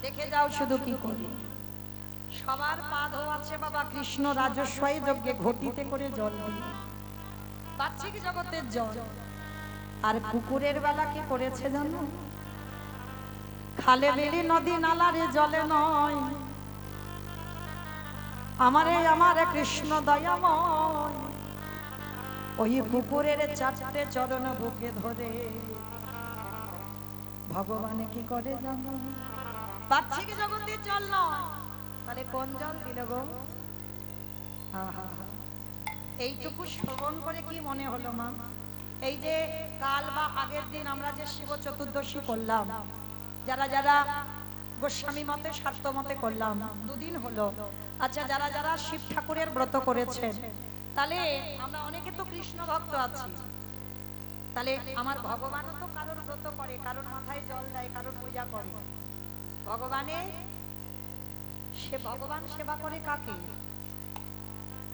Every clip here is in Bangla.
দেখে যাও শুধু কি করে সবার পা ধোয়াচ্ছে বাবা কৃষ্ণ রাজস্বই যজ্ঞে ঘটিতে করে জল দিয়ে বাচ্চিক জগতের জল। আর পুকুরের বেলা কি করেছে জানো? খালে বেলি নদী নালারে জলে নয়, আমারে কৃষ্ণ দয়াময় ওই পুকুরের চারটে চরণ বুকে ধরে ভগবান কি করে জানো? বাচ্চিক জগতের জল নয়, তাহলে কোন জল দিল গো? এইটুকু শ্রবণ করে কি মনে হলো মা? এই যে কাল বা আগের দিন আমরা যে শিব চতুর্দশী করলাম, যারা যারা গোস্বামী মতে স্বার্থ মতে করলাম, দুদিন হলো। আচ্ছা, যারা যারা শিব ঠাকুরের ব্রত করেছেন, তাহলে আমরা অনেকে তো কৃষ্ণ ভক্ত আছি, তাহলে আমার ভগবানও তো কারোর ব্রত করে, কারোর মাথায় জল দেয়, কারোর পূজা করে। ভগবানের সে ভগবান সেবা করে কাকে?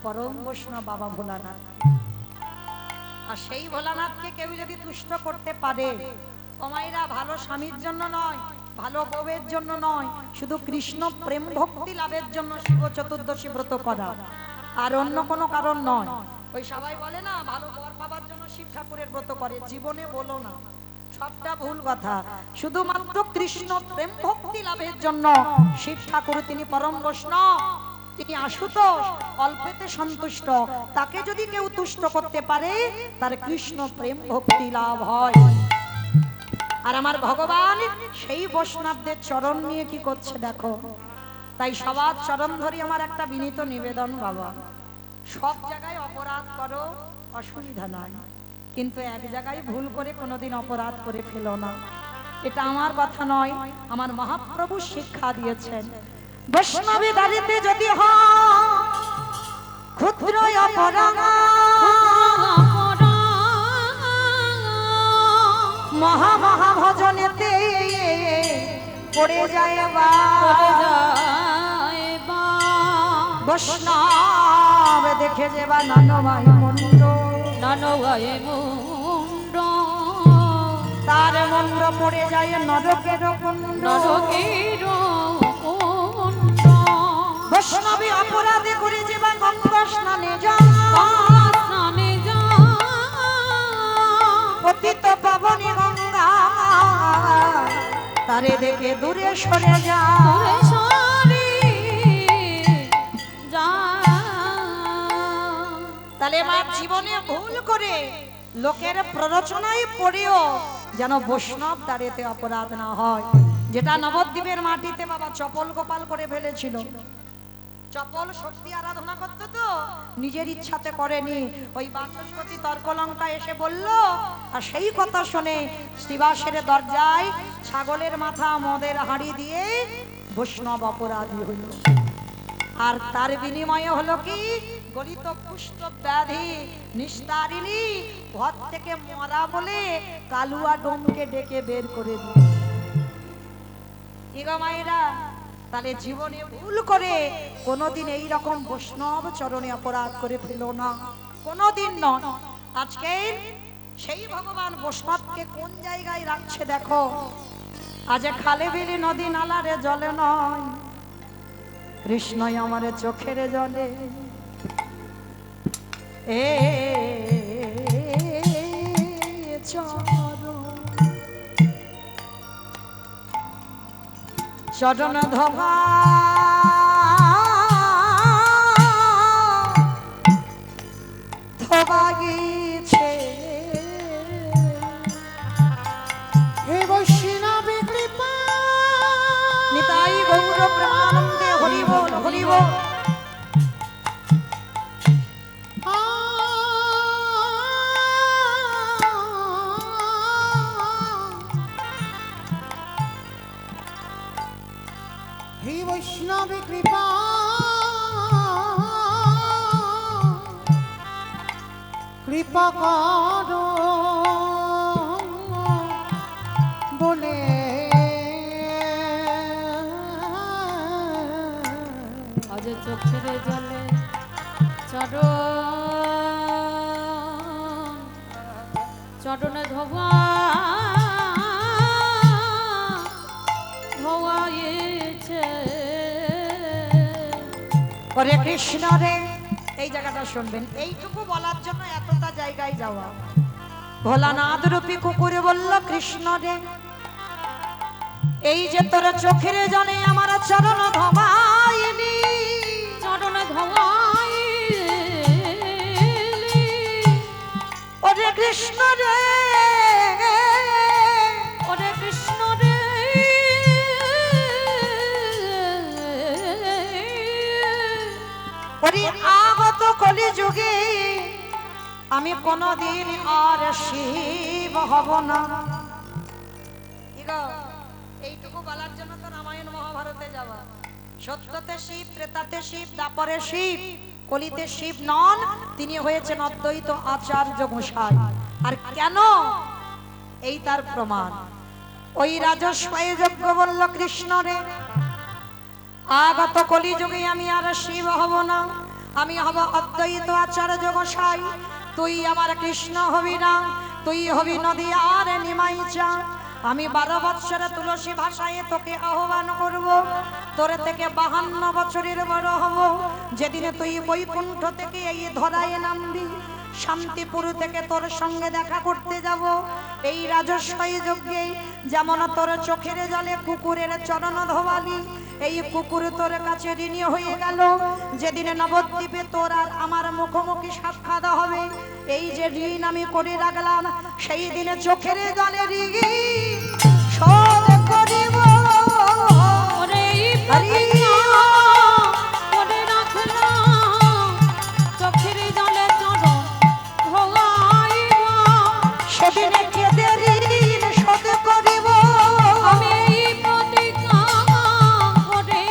পরম বৈষ্ণব বাবা ভোলানাথ। আর সেই ভোলানাথকে কেউ যদি তুষ্ট করতে পারে, ওমাইরা ভালো স্বামীর জন্য নয়, ভালো বউয়ের জন্য নয়, শুধু কৃষ্ণ প্রেম ভক্তি লাভের জন্য শিব চতুর্দশী ব্রত করা, আর অন্য কোনো কারণ নয়। ওই সবাই বলে না ভালো বর পাবার জন্য শিব ঠাকুরের ব্রত করে, জীবনে বলো না, সবটা ভুল কথা। শুধুমাত্র কৃষ্ণ প্রেম ভক্তি লাভের জন্য শিব ঠাকুর তিনি পরম বৈষ্ণব, তিনি আশুতোষ, অল্পেতে সন্তুষ্ট। তাকে যদি কেউ তুষ্ট করতে পারে, তার কৃষ্ণ প্রেম ভক্তি লাভ হয়। আর আমার ভগবান সেই বৈষ্ণবদের চরণ নিয়ে কি করছে দেখো। তাই সবার চরণ ধরি আমার একটা বিনীত নিবেদন, বাবা সব জায়গায় অপরাধ করো, অসুবিধা নাই, কিন্তু এক জায়গায় ভুল করে কোনোদিন অপরাধ করে ফেলো না। এটা আমার কথা নয়, আমার মহাপ্রভু শিক্ষা দিয়েছেন। বৈষ্ণবে দাঁড়িতে যদি হয় ক্ষুদ্র অপরাধ, মহা মহা ভজনেতে পড়ে যায় বৈষ্ণব দেখে যাবা নানো ভাই মন্দ, নানো ভাই মুন্ড, তার মন্দ পড়ে যায় নরকের কুণ্ড, নরকের কুণ্ড। বৈষ্ণবী অপরাধে করে যাবা গঙ্গা স্নানে যা, স্নানে যা, পতিত পাবনী গঙ্গা তারে দেখে দূরে সরে যা, দূরে সরে যা। তাহলে আমার জীবনে ভুল করে লোকের প্ররোচনায় পড়েও যেন বৈষ্ণব দাঁড়িয়ে অপরাধ না হয়। যেটা নবদ্বীপের মাটিতে বাবা চপল গোপাল করে ফেলেছিল। চপল শক্তি আরাধনা করতে তো নিজের ইচ্ছাতে করেনি, ওই বাচস্পতি তর্কলঙ্কা এসে বলল, আর সেই কথা শুনে শ্রীবাসের দরজায় ছাগলের মাথা মদের হাঁড়ি দিয়ে বৈষ্ণব অপরাধী হইল। আর তার বিনিময়ে হলো কি? গলিত কুষ্ঠ ব্যাধি নিস্তারিণী ঘর থেকে মরা বলে কালুয়া ডোমকে ডেকে বের করে দিল। ইগো মায়েরা, তাহলে জীবনে ভুল করে কোনোদিন এই রকম বৈষ্ণব চরণে অপরাধ করে ফেলো না, কোনোদিন নয়। আজকে সেই ভগবান বৈষ্ণবকে কোন জায়গায় রাখছে দেখো। আজ খালে বিলি নদী নালারে জলে নয়, কৃষ্ণই আমার চোখের জলে। এ চরণ ধোবা ধোবা গিয়েছে, হে বৈষ্ণবী কৃপা, নিতাই গৌর প্রেমানন্দে হরি বল হরি বল। হে বৈষ্ণবী কৃপা, কৃপা করো বলে আজ চোখের জলে চরণ ধোয়া ধোয়া দিয়েছে। ওরে কৃষ্ণ রে, এই জায়গাটা শুনবেন, এইটুকু বলার জন্য এতটা জায়গায় যাওয়া। ভোলানাথ রূপী কুকুরে বলল, কৃষ্ণ রে, এই যে তোর চোখের জলে আমার চরণ ধমাইনি, চরণ ধোয়াই ওরে কৃষ্ণ রে, ওরে কৃষ্ণ রে, ওরে আগত কলি যুগে আমি কোনদিন আর শিব হব না। কি গো, এইটুকু বলার জন্য তো রামায়ণ মহাভারতে যাওয়া। সত্যতে শিব, ত্রেতাতে শিব, দ্বাপরে শিব, কলিতে শিব নন, তিনি হয়েছেন অদ্বৈত আচার্য গোসাই। আর কেন, এই তার প্রমাণ। ওই রাজস্বয় যজ্ঞ বলল, কৃষ্ণ রে, আগত কলিযুগে আমি আর শিব হব না, আমি হব অদ্বৈত আচার্য গোসাই। তুই আমার কৃষ্ণ হবি না, তুই হবি নদী আর নিমাইচা। আমি 12 বৎসরে তুলসী ভাষায় তোকে আহ্বান করব, তোর থেকে 52 বছরের বড় হব। যেদিনে তুই বৈকুণ্ঠ থেকে এই ধরায় নামবি, শান্তিপুর থেকে তোর সঙ্গে দেখা করতে যাব। এই রাজস্বই যজ্ঞে যেমন তোর চোখের জলে কুকুরের চরণ ধোয়ালি, এই কুকুর তোর কাছে ঋণী হয়ে গেল। যেদিনে নবদ্বীপে তোর আর আমার মুখোমুখি সাক্ষাৎ হবে, এই যে ঋণ আমি করে রাখলাম, সেই দিনে চোখের জলে ঋণ শোধ করিব। ওরে এই প্রতিজ্ঞা করে রাখলাম, চোখের জলে চরণ ধোয়াইব। সেদিনে কেঁদে ঋণ শোধ করিব। আমি এই প্রতিজ্ঞা করে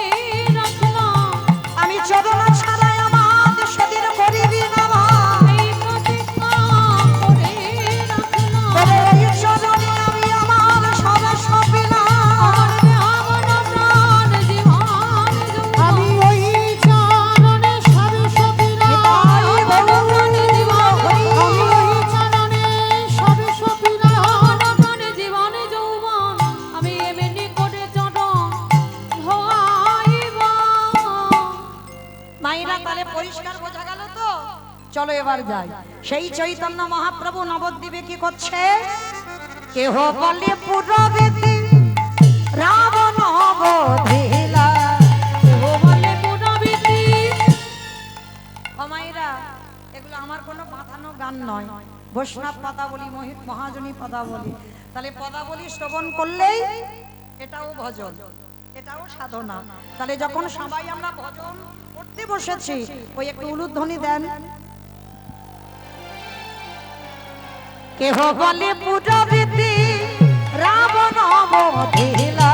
রাখলাম, আমি চরণ ছাড়াই আমার সেদিন করিবি না। এই প্রতিজ্ঞা করে রাখলাম। তবে এই চরণে আমি আমার সব সপিলাম। আমার প্রাণ জীবন আমি ওই চরণে সবে সপিলাম। নিতাই গৌর জীবন হরি। আমি ওই চরণে সবে সপিলাম। আমার প্রাণ জীবন যৌবন, আমি এমনি করে চরণ ধোয়াইব। মাইরা তাহলে পরিষ্কার বোঝা গেল তো? চলো এবার যাই। সেই চৈতন্য মহাপ্রভু নবদ্বীপে কি করছে? কেহ বলে পুরবেদী রাবণ বধিলা। ও বলে পুরবিতি, ও মাইরা, এগুলো আমার কোনো বাঁধানো গান নয়, বৈষ্ণব পদাবলী, মহাজনী পদাবলী। তাহলে পদাবলী শ্রবণ করলেই এটাও ভজন, এটাও সাধনা। তাহলে যখন সবাই আমরা ভজন করতে বসেছি, ওই একটু উলুধ্বনি দেন। কেহ বলে পুরবিতি রাবণ বধিলা।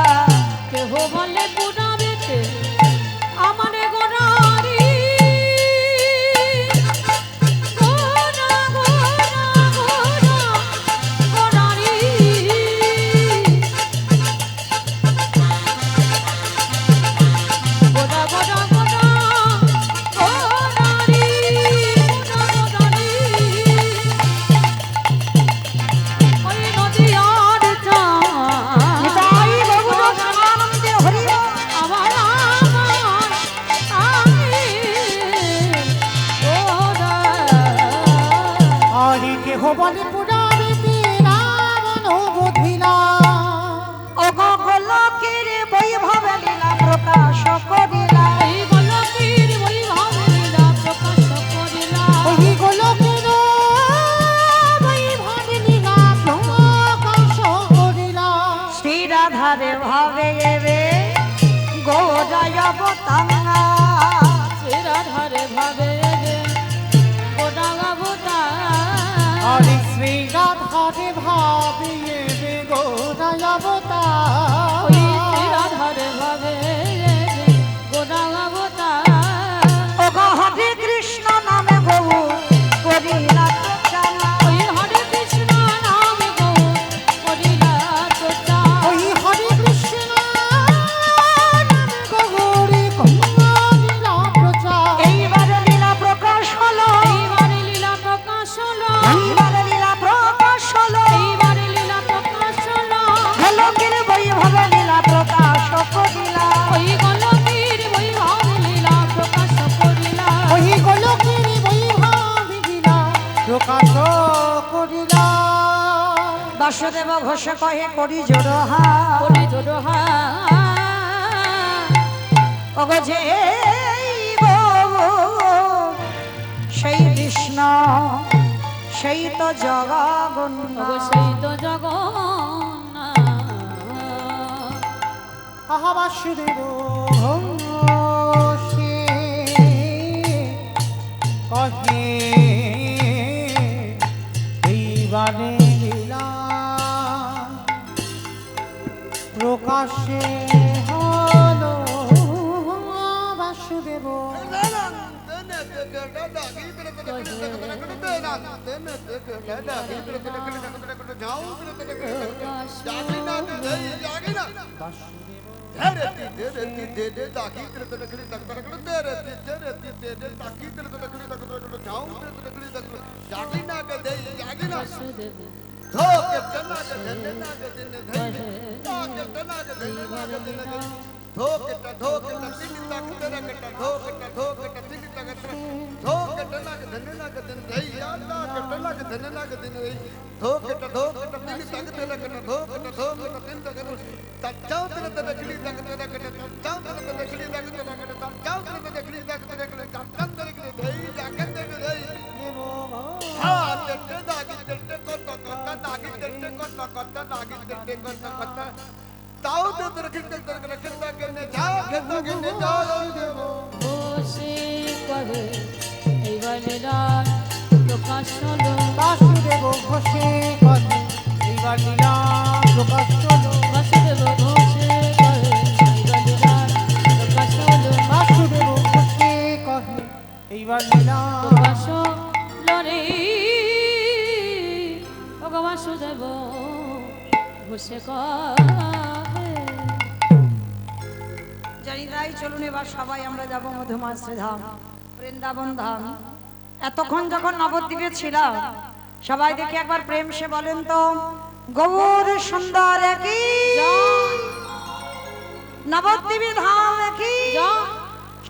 কেহ বলে পুরবিতি আমার গোরারি, গোরা গোরা গোরা গোরারি। গোরা গোরা গোরা গোরারি, গোরা গোরারি। ওই নদী আর নিতাই গৌর প্রেমানন্দে হরি বল। আমার আমার আমি ওরা হরি কেহ বলে পুরাবিতি রাবণ বধিলা। ওগো গোলকের বৈভবে লীলা প্রকাশ করিলা। এই গোলকের বৈভব লীলা প্রকাশ করিলা। ওই গোলকের বৈভব লীলা প্রকাশ করিলা। শ্রী রাধারে ভাবে এবে গৌরায় অবতারা। শ্রীরাধারে ভাবে রে গোটা গোটা। হরি শ্রী রাধারে ভাবিয়ে বেগোরায় ওই অবতার। শ্রীরাধারে ভাবে রে বাসুদেব ঘোষ কহে করি জোড়হা করি জোড়হা ওগো যে সেই কৃষ্ণ সেই তো জগন্নাথ সেই তো জগন্নাথ আহা বাসুদেব সে কহে এইবারে লীলা প্রকাশে হলো বাসুদেব বাসুদেব ঘোষে কহে এইবার লীলা প্রকাশ হলো বাসুদেব ঘোষে কহে এইবার লীলা প্রকাশ হলো বাসুদেব ঘোষে কহে এইবার লীলা প্রকাশ হলো রে ওগো বাসুদেব ঘোষে কহে জানি তাই চলুন এবার সবাই আমরা যাব মধুমাশ্রী ধাম বৃন্দাবন ধাম এতক্ষণ যখন নবদ্বীপে ছিলাম সবাই দেখি একবার প্রেম সে বলেন তো গৌর সুন্দর কি নবদ্বীপে ধাম কি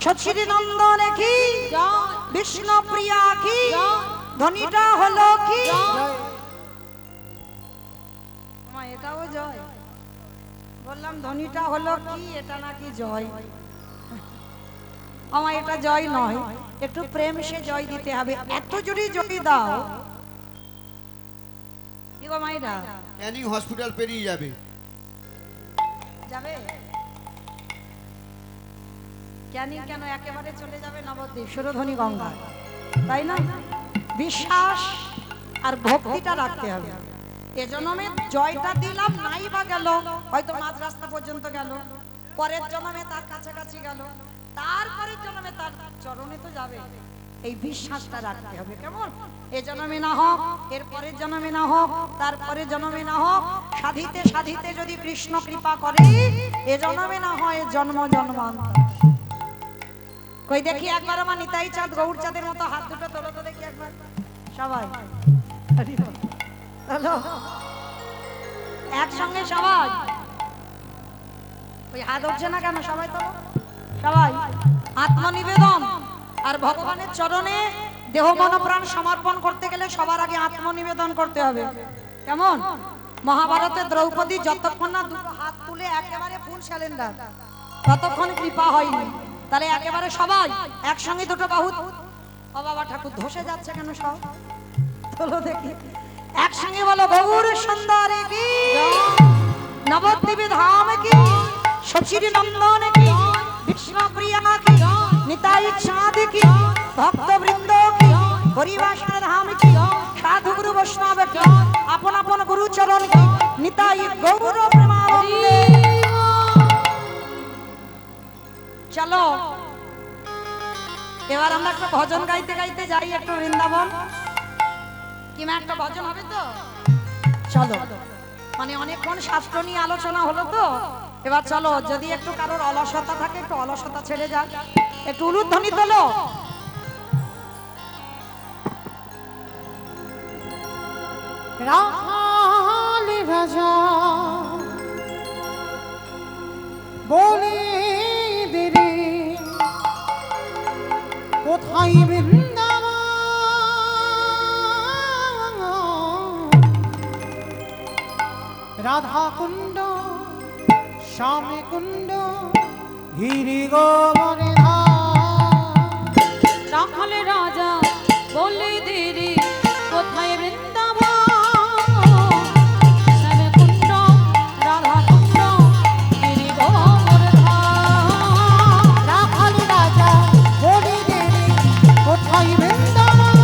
সচিরি নন্দন কি বিষ্ণু প্রিয়া কি ধ্বনিটা হলো কি মা এটাও জয় বললাম ধ্বনিটা হলো কি এটা নাকি জয় আমার এটা জয় নয় একটু প্রেম সে জয় দিতে হবে এত জোরে জয় দাও কি গো মাইরা ক্যানিং হসপিটাল পেরিয়ে যাবে যাবে ক্যানিং কেন একেবারে চলে যাবে নবদ্বীপ সুরধ্বনি গঙ্গা তাই না বিশ্বাস আর ভক্তিটা রাখতে হবে এজন্যে জয়টা দিলাম নাই বা গেল হয়তো মাঝ রাস্তা পর্যন্ত গেল পরের জন্মে তার কাছাকাছি গেল তারপরের জন্মে তার চরণে তো যাবে এই বিশ্বাসটা রাখতে হবে কেমন এ জন্মে না হোক এর পরের জন্মে না হোক তারপরের জন্মে না হোক সাধিতে সাধিতে যদি কৃষ্ণ কৃপা করে এ জন্মে না হয় জন্ম জন্মান্তর কই দেখি একবার আমার নিতাই চাঁদ গৌর চাঁদের মতো হাত দুটো তোলো তো দেখি একবার সবাই হ্যালো একসঙ্গে সবাই ওই হাত উঠছে না কেন সবাই তোলো সবাই আত্মনিবেদন আর ভগবানের চরণে দেহ মন প্রাণ সমর্পণ করতে গেলে সবার আগে আত্মনিবেদন করতে হবে কেমন মহাভারতে দ্রৌপদী যতক্ষণ না দুটো হাত তুলে একেবারে ফুল সিলিন্ডার ততক্ষণ কৃপা হয়নি তাহলে একেবারে সবাই একসঙ্গে দুটো বাহু ও বাবা ঠাকুর ধসে যাচ্ছে কেন সব তোলো দেখি একসঙ্গে বলো গৌর সুন্দর কি নবদ্বীপে ধাম কি সচিরি নন্দন কি বিষ্ণু প্রিয়া কি নিতাই চাঁদ কি ভক্ত বৃন্দ কি হরিবাসন ধাম কি সাধু গুরু বৈষ্ণব কি আপন আপন গুরু চরণ কি নিতাই গৌর প্রেমানন্দে চলো এবার আমরা একটা ভজন গাইতে গাইতে যাই একটু বৃন্দাবন কিমা একটা ভজন হবে তো চলো মানে অনেকক্ষণ শাস্ত্র নিয়ে আলোচনা হলো তো এবার চলো যদি একটু কারোর অলসতা থাকে একটু অলসতা ছেড়ে যাক একটু উলুধ্বনি তোলো রাখালি রাজা বলে দেরি কোথায় বৃন্দাবন রাধা কুণ্ড শ্যামে কুণ্ড গিরি গোবরে রাখাল রাজা বলে দেরি কোথায় বৃন্দাবন শ্যামে কুণ্ড রাধা কুণ্ড গিরি গোবর্ধন রাখাল রাজা বলে দেরি কোথায় বৃন্দাবন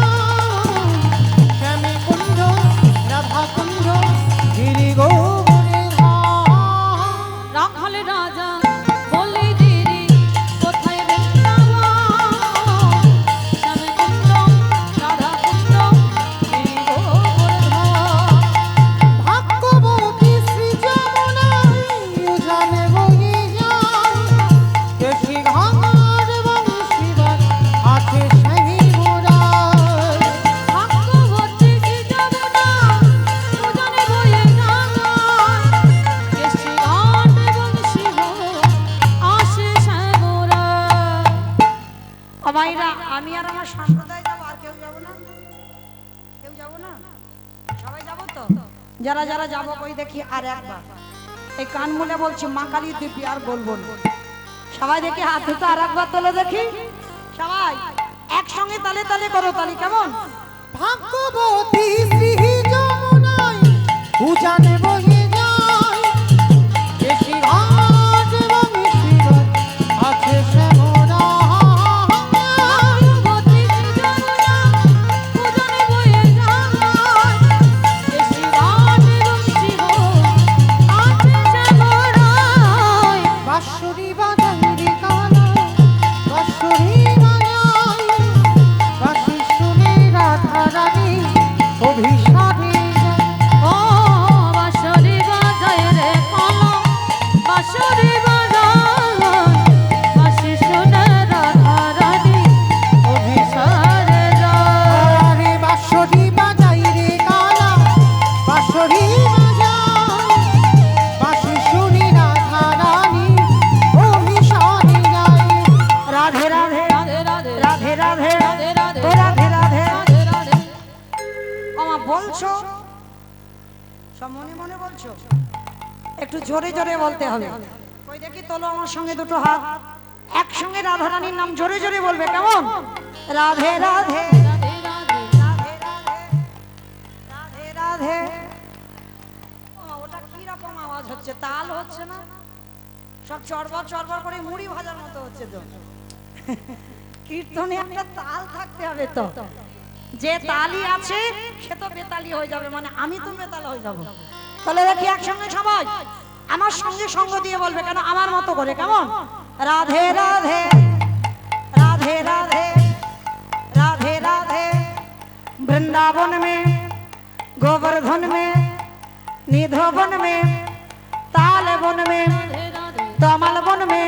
শ্যামে কুণ্ড রাধা কুণ্ড গিরি গোবরে রাখাল রাজা বলে দেরি কোথায় বৃন্দাবন শ্যামে কুণ্ড রাধা কুণ্ড গিরি গোবর্ধন ভাগ্যবতী শ্রী যমুনায় উজানে বয়ে যায় কেশি ঘাট বংশীবাদ আছে সেই মোরায় ভাগ্যবতী শ্রী যমুনা উজানে বয়ে যায় কেশি ঘাট বংশীবাদ আসে শ্যামরা মায়েরা আমি আর আমার সম্প্রদায় যাবো, আর কেউ যাবো না? কেউ যাবো না? সবাই যাবো তো? যারা যারা যাবো কই দেখি আর একবার এই কান মুলে বলছি মা কালী দিব্যি আর বলবো না। সবাই দেখি হাত দুটো আর একবার তোলে দেখি সবাই একসঙ্গে তালে তালে করো তালি কেমন? ভাগ্যবতী শ্রী যমুনায় উজানে বয়ে যায় কেশি ঘাট বংশীবাদ আছে সেই মোরায় ভাগ্যবতী শ্রী যমুনা উজানে বয়ে যায় কেশি ঘাট বংশীবাদ আসে শ্যামরা বাঁশুরি বাজাই রে কানা বাঁশুরি বাজাই বাঁশি শুনে রাধা রানী অভিসারে যায়। ও বাঁশরি বাজায় রে কানা বাঁশরি বাজায় বাঁশি শুনে রাধা রানী অভিসারে যায় আরে বাঁশুরি বাজাই রে কানা বাঁশুরি বাজাই বাঁশি শুনে রাধা রানী অভিসারে যায়। রাধে রাধে রাধে রাধে রাধে রাধে রাধে রাধে ও রাধে রাধে রাধে রাধে আমা বলছো সব মনে মনে বলছো একটু জোরে জোরে বলতে হবে। কই দেখি তোলো আমার সঙ্গে দুটো হাত একসঙ্গে রাধা রানীর নাম জোরে জোরে বলবে কেমন? রাধে রাধে রাধে রাধে রাধে রাধে রাধে রাধে ওটা কি রকম আওয়াজ হচ্ছে? তাল হচ্ছে না? সব চড়বড় চড়বড় করে মুড়ি ভাজার মতো হচ্ছে তো। কীর্তনে একটা তাল থাকতে হবে তো। যে তালি আছে সে তো বেতালি হয়ে যাবে, মানে আমি তো বেতাল হয়ে যাব। তাহলে দেখি একসঙ্গে সবাই আমার সঙ্গে সঙ্গ দিয়ে বলবে কেন আমার মতো করে কেমন? রাধে রাধে রাধে রাধে राधे राधे वृंदावन में गोवर्धन में निधोवन में ताल वन में तमल वन में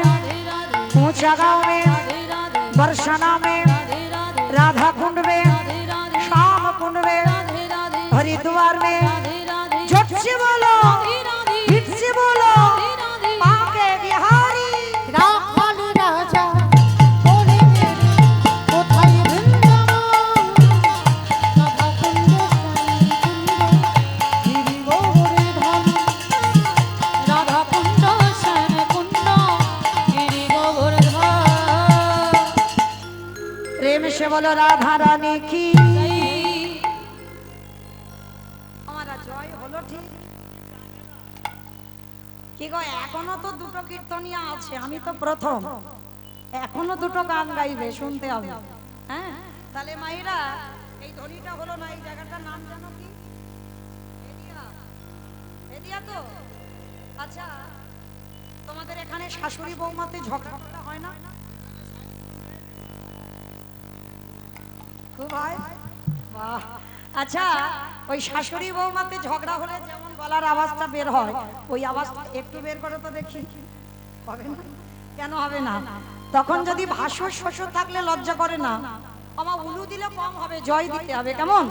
ऊंचा गांव में बरसाना में राधा कुंड में श्याम कुंड में हरिद्वार में झट से बोलो हिट से बोलो पाके बिहारी রাখাল রাজা বলে দেরি কোথায় বৃন্দাবন রাধা কুণ্ড শ্যামে কুণ্ড গিরি গোবর্ধন রাধা কুণ্ড শ্যামে কুণ্ড গিরি গোবর্ধন प्रेम से बोलो राधा रानी की हमारा जय হলো ঠিক কি গো? এখনো তো দুটো কীর্তনিয়া আছে, আমি তো প্রথম, এখনো দুটো গান গাইবে, শুনতে হবে। হ্যাঁ তাহলে মাইরা এই ধ্বনিটা হলো না, এই জায়গাটার নাম জানো কি? এদিয়া এদিয়া তো। আচ্ছা তোমাদের এখানে শাশুড়ি বৌমাতে ঝগড়া হয় না? খুব হয়? বাহ। আচ্ছা ওই শাশুড়ি বৌমাতে ঝগড়া হলে যেমন গলার আওয়াজটা বের হয়, ওই আওয়াজটা একটু বের করে তো দেখি। হবে না? কেন হবে না? তখন যদি ভাসুর শ্বশুর থাকলে লজ্জা করে না, আমার উলু দিলে কম হবে, জয় দিতে হবে কেমন?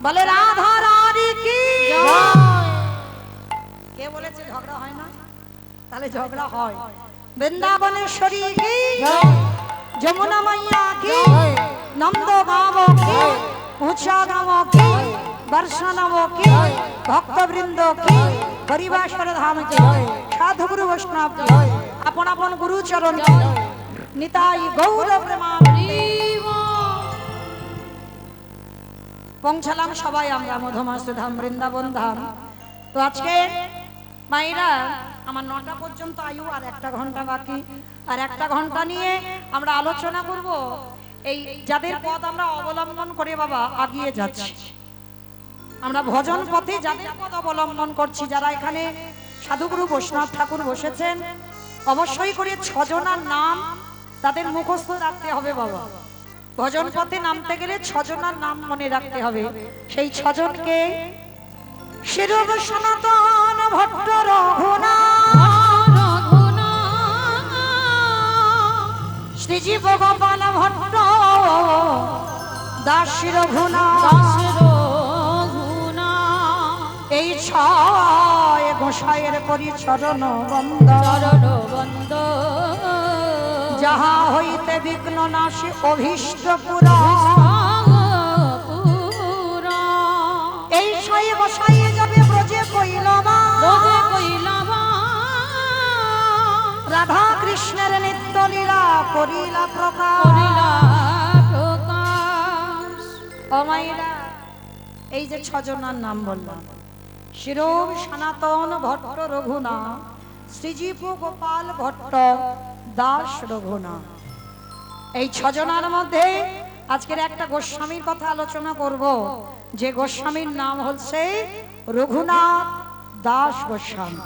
বলে রাধা রানী কি কে বলেছে ঝগড়া হয় না? তাহলে ঝগড়া হয়। বৃন্দাবনেশ্বরী কি, যমুনা মাইয়া কি, নন্দ গাঁव কি, ऊंचा गाँव की, बरसाना की, भक्तवृंद की, হরিবাসর ধাম কি সাধু গুরু বৈষ্ণব কি আপন আপন গুরু চরণ কি নিতাই গৌর প্রেমানন্দে পৌঁছালাম সবাই আমরা মধুমাস ধাম বৃন্দাবন ধাম। তো আজকে মায়েরা আমার 9টা পর্যন্ত আয়ু, আর 1টা ঘন্টা বাকি, আর 1টা ঘন্টা নিয়ে আমরা আলোচনা করব এই যাদের পথ আমরা অবলম্বন করে বাবা আগিয়ে যাচ্ছি, আমরা ভজন পথে যাদের পথ অবলম্বন করছি, যারা এখানে সাধুগুরু বৈষ্ণব ঠাকুর বসেছেন, অবশ্যই করে 6 জনার নাম তাদের মুখস্থ রাখতে হবে বাবা। ভজন পথে নামতে গেলে 6 জনার নাম মনে রাখতে হবে। সেই 6 জনকে শিরব সনাতন ভট্ট রঘুনাথ, শ্রীজীব গোপাল ভট্ট দাস রঘুনাথ, এই 6 গোসাইয়ের পরিচরণ বন্দ, যাহা হইতে বিঘ্ন নাশী অভীষ্ট পুরা, এই 6 গোসাইয়ে যাবে ব্রজে কইলবা, রাধা কৃষ্ণের নিত্য লীলা করিলা প্রকাশ। ও মাইরা, এই যে 6 জনার নাম বললাম, শিরব সনাতন ভট্ট রঘুনাথ, শ্রীজীব গোপাল ভট্ট দাস রঘুনাথ, এই 6 জনার মধ্যে আজকের একটা গোস্বামীর কথা আলোচনা করব, যে গোস্বামীর নাম হচ্ছে রঘুনাথ দাস গোস্বামী।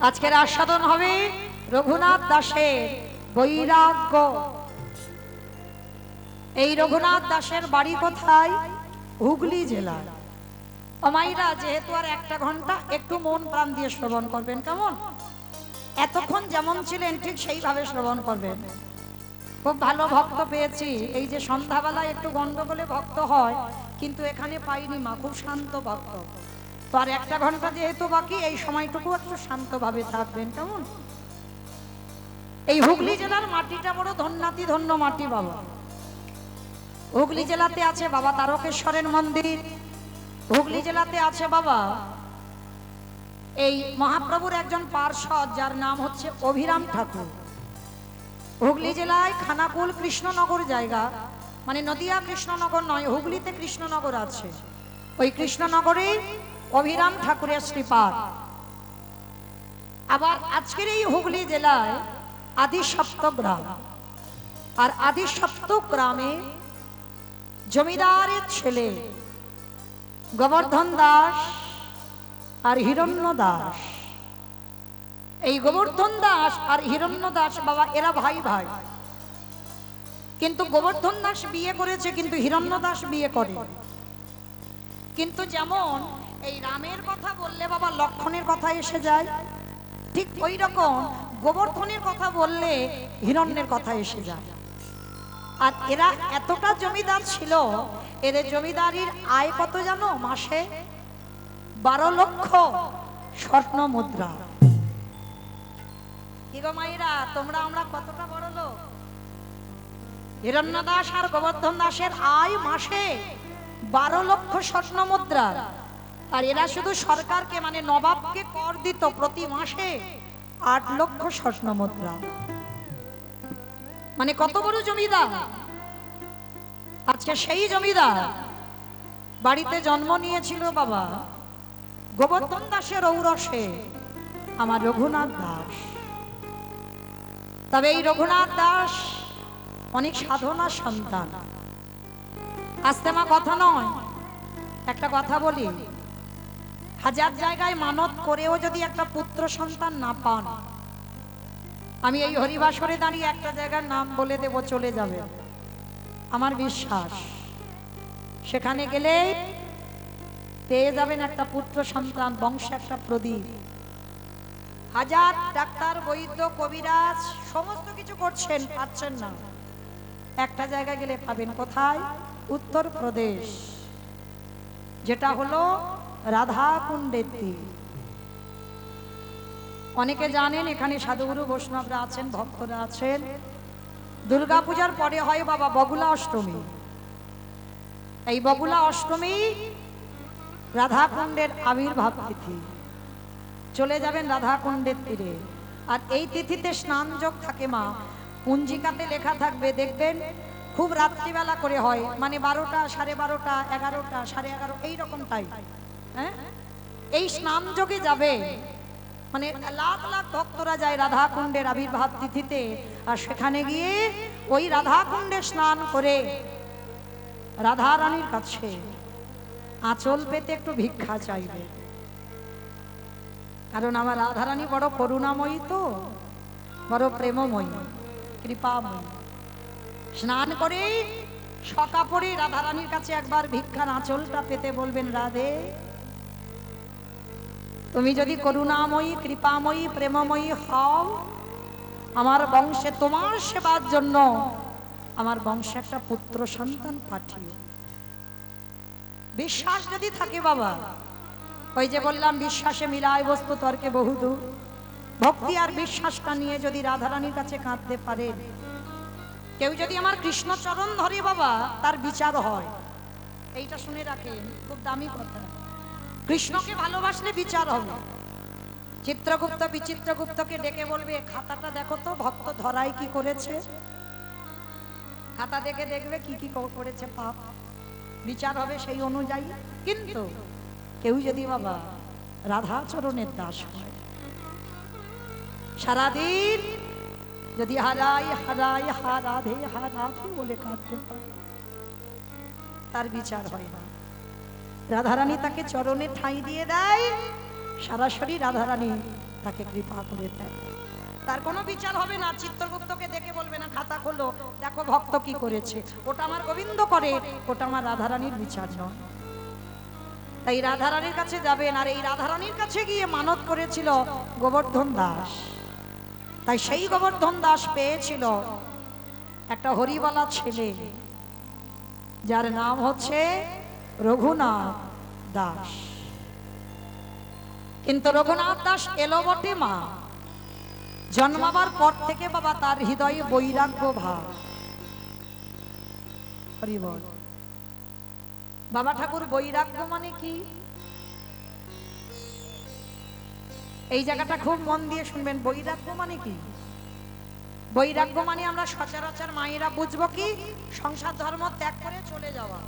আজকের আস্বাদন হবে রঘুনাথ দাসের বৈরাগ্য। এই রঘুনাথ দাসের বাড়ি কোথায়? হুগলি জেলায়। মাইরা, যেহেতু আর 1টা ঘন্টা, একটু মন প্রাণ দিয়ে শ্রবণ করবেন, কেমন? এতক্ষণ যেমন ছিলেন ঠিক সেইভাবে শ্রবণ করবেন। খুব ভালো ভক্ত পেয়েছি। এই যে সন্ধ্যাবেলায় একটু গন্ডগোলে ভক্ত হয়, কিন্তু এখানে পাইনি মা, খুব শান্ত ভক্ত। তো আর 1টা ঘন্টা যেহেতু বাকি, এই সময়টুকু একটু শান্তভাবে থাকবেন, কেমন? এই হুগলি জেলার মাটিটা বড় ধন্যাতি ধন্য মাটি বাবা। হুগলি জেলাতে আছে বাবা তারকেশ্বরের মন্দির, হুগলি জেলাতে আছে বাবা এই মহাপ্রভুর একজন পার্ষদ, যার নাম হচ্ছে অভিরাম ঠাকুর। হুগলি জেলায় খানাকুল কৃষ্ণনগর জায়গা, মানে নদিয়া কৃষ্ণনগর নয়, হুগলিতে কৃষ্ণনগর আছে, ওই কৃষ্ণনগরে অভিরাম ঠাকুরের শ্রীপাদ। আবার আজকের এই হুগলি জেলায় আদি সপ্তগ্রাম, আর আদি সপ্তগ্রামে জমিদারের ছেলে গোবর্ধন দাস আর হিরণ্য দাস, এই গোবর্ধন দাস আর হিরণ্য দাস বাবা এরা ভাই ভাই, কিন্তু গোবর্ধন দাস বিয়ে করেছে, কিন্তু হিরণ্য দাস বিয়ে করে। কিন্তু যেমন এই রামের কথা বললে বাবা লক্ষণের কথা এসে যায়, ঠিক ওই রকম গোবর্ধনের কথা বললে হিরণ্যের কথা এসে যায়। আর এরা এতটা জমিদার ছিল, এদের জমিদারির আয় কত জানো? মাসে 12 লক্ষ স্বর্ণ মুদ্রা। কি গো মাইরা, তোমরা আমরা কতটা বড় লোক? হিরণ্য দাস আর গোবর্ধন দাসের আয় মাসে 12 লক্ষ স্বর্ণ মুদ্রা। আর এরা শুধু সরকারকে মানে নবাবকে কর দিত প্রতি মাসে 8 লক্ষ স্বর্ণ মুদ্রা। মানে কত বড় জমিদার। আজকে সেই জমিদার বাড়িতে জন্ম নিয়েছিল বাবা গোবর্ধন দাসের ঔরসে আমার রঘুনাথ দাস। তবে এই রঘুনাথ দাস অনেক সাধনার সন্তান। আস্তে মা কথা নয়, একটা কথা বলি, হাজার জায়গায় মানত করেও যদি একটা পুত্র সন্তান না পান, আমি এই হরিবাসরে দাঁড়িয়ে একটা জায়গার নাম বলে দেব, চলে যাবে, আমার বিশ্বাস সেখানে গেলে পেয়ে যাবেন একটা পুত্র সন্তান, বংশে একটা প্রদীপ। হাজার ডাক্তার বৈদ্য কবিরাজ সমস্ত কিছু করছেন, পাচ্ছেন না, একটা জায়গায় গেলে পাবেন। কোথায়? উত্তরপ্রদেশ, যেটা হলো রাধা কুণ্ডের তীর। অনেকে জানেন এখানে সাধুগুরু বৈষ্ণবরা আছেন, ভক্তরা আছেন। দুর্গাপূজার পরে হয় বাবা বগুলা অষ্টমী। এই বগুলা অষ্টমী রাধাকুণ্ডের আবির্ভাব তিথি, চলে যাবেন রাধাকুণ্ডের তীরে। আর এই তিথিতে স্নান যোগ থাকে মা, পঞ্জিকাতে লেখা থাকবে, দেখবেন খুব রাত্রিবেলা করে হয়, মানে 12টা, 12:30, 11টা, 11:30 এইরকম টাইম। হ্যাঁ, এই স্নান যোগে যাবে, মানে লাখ লাখ ভক্তরা যায় রাধাকুণ্ডের আবির্ভাব তিথিতে। আর সেখানে গিয়ে ওই রাধাকুণ্ডে স্নান করে রাধা রানীর কাছে আঁচল পেতে একটু ভিক্ষা চাইবে। কারণ আমার রাধারানী বড় করুণাময়ী, তো বড় প্রেমময়ী, কৃপাময়ী। স্নান করে সকাপড়ে রাধারানীর কাছে একবার ভিক্ষার আঁচলটা পেতে বলবেন, রাধে তুমি যদি করুণাময়ী, কৃপাময়ী, প্রেমময়ী হও, আমার বংশে তোমার সেবার জন্য আমার বংশে একটা পুত্র সন্তান পাঠিও। বিশ্বাস যদি থাকে বাবা, ওই যে বললাম বিশ্বাসে মিলায় বস্তু তর্কে বহুদূর, ভক্তি আর বিশ্বাসটা নিয়ে যদি রাধারানীর কাছে কাঁদতে পারে, কেউ যদি আমার কৃষ্ণ চরণ ধরে বাবা, তার বিচার হয়। এইটা শুনে রাখেন, খুব দামি কথা। কৃষ্ণকে ভালোবাসলে বিচার হবে। চিত্রগুপ্ত বিচিত্রগুপ্তকে ডেকে বলবে, খাতাটা দেখো তো ভক্ত ধরাই কি করেছে। খাতা দেখে দেখবে কি কি করেছে পাপ, বিচার হবে সেই অনুযায়ী। কিন্তু কেউ যদি বাবা রাধাচরণের দাস হয়, সারাদিন যদি হারাই হারাই হারাধে হারাধে বলে কাঁদতে পারে, তার বিচার হয় না। রাধারানী তাকে চরণে ঠাঁই দিয়ে দেয়, সরাসরি রাধারানী তাকে কৃপা করে দেয়, তার কোনো বিচার হবে না। চিত্রগুপ্তকে দেখে বলবে না, খাতা খোলো দেখো ভক্ত কি করেছে, ওটা আমার গোবিন্দ করে, ওটা আমার রাধারানীর বিচার নয়। তাই রাধারানীর কাছে যাবেন। আর এই রাধারানীর কাছে গিয়ে মানত করেছিল গোবর্ধন দাস, তাই সেই গোবর্ধন দাস পেয়েছিল একটা হরিবালা ছেলে, যার নাম হচ্ছে রঘুনাথ দাস। কিন্তু রঘুনাথ দাস এলো বটে মা, জন্মাবার পর থেকে বাবা তার হৃদয়ে বৈরাগ্য ভাব। হরি বল। বাবা ঠাকুর বৈরাগ্য মানে কি, এই জায়গাটা খুব মন দিয়ে শুনবেন। বৈরাগ্য মানে কি? বৈরাগ্য মানে আমরা সচরাচর মায়েরা বুঝবো কি, সংসার ধর্ম ত্যাগ করে চলে যাওয়া,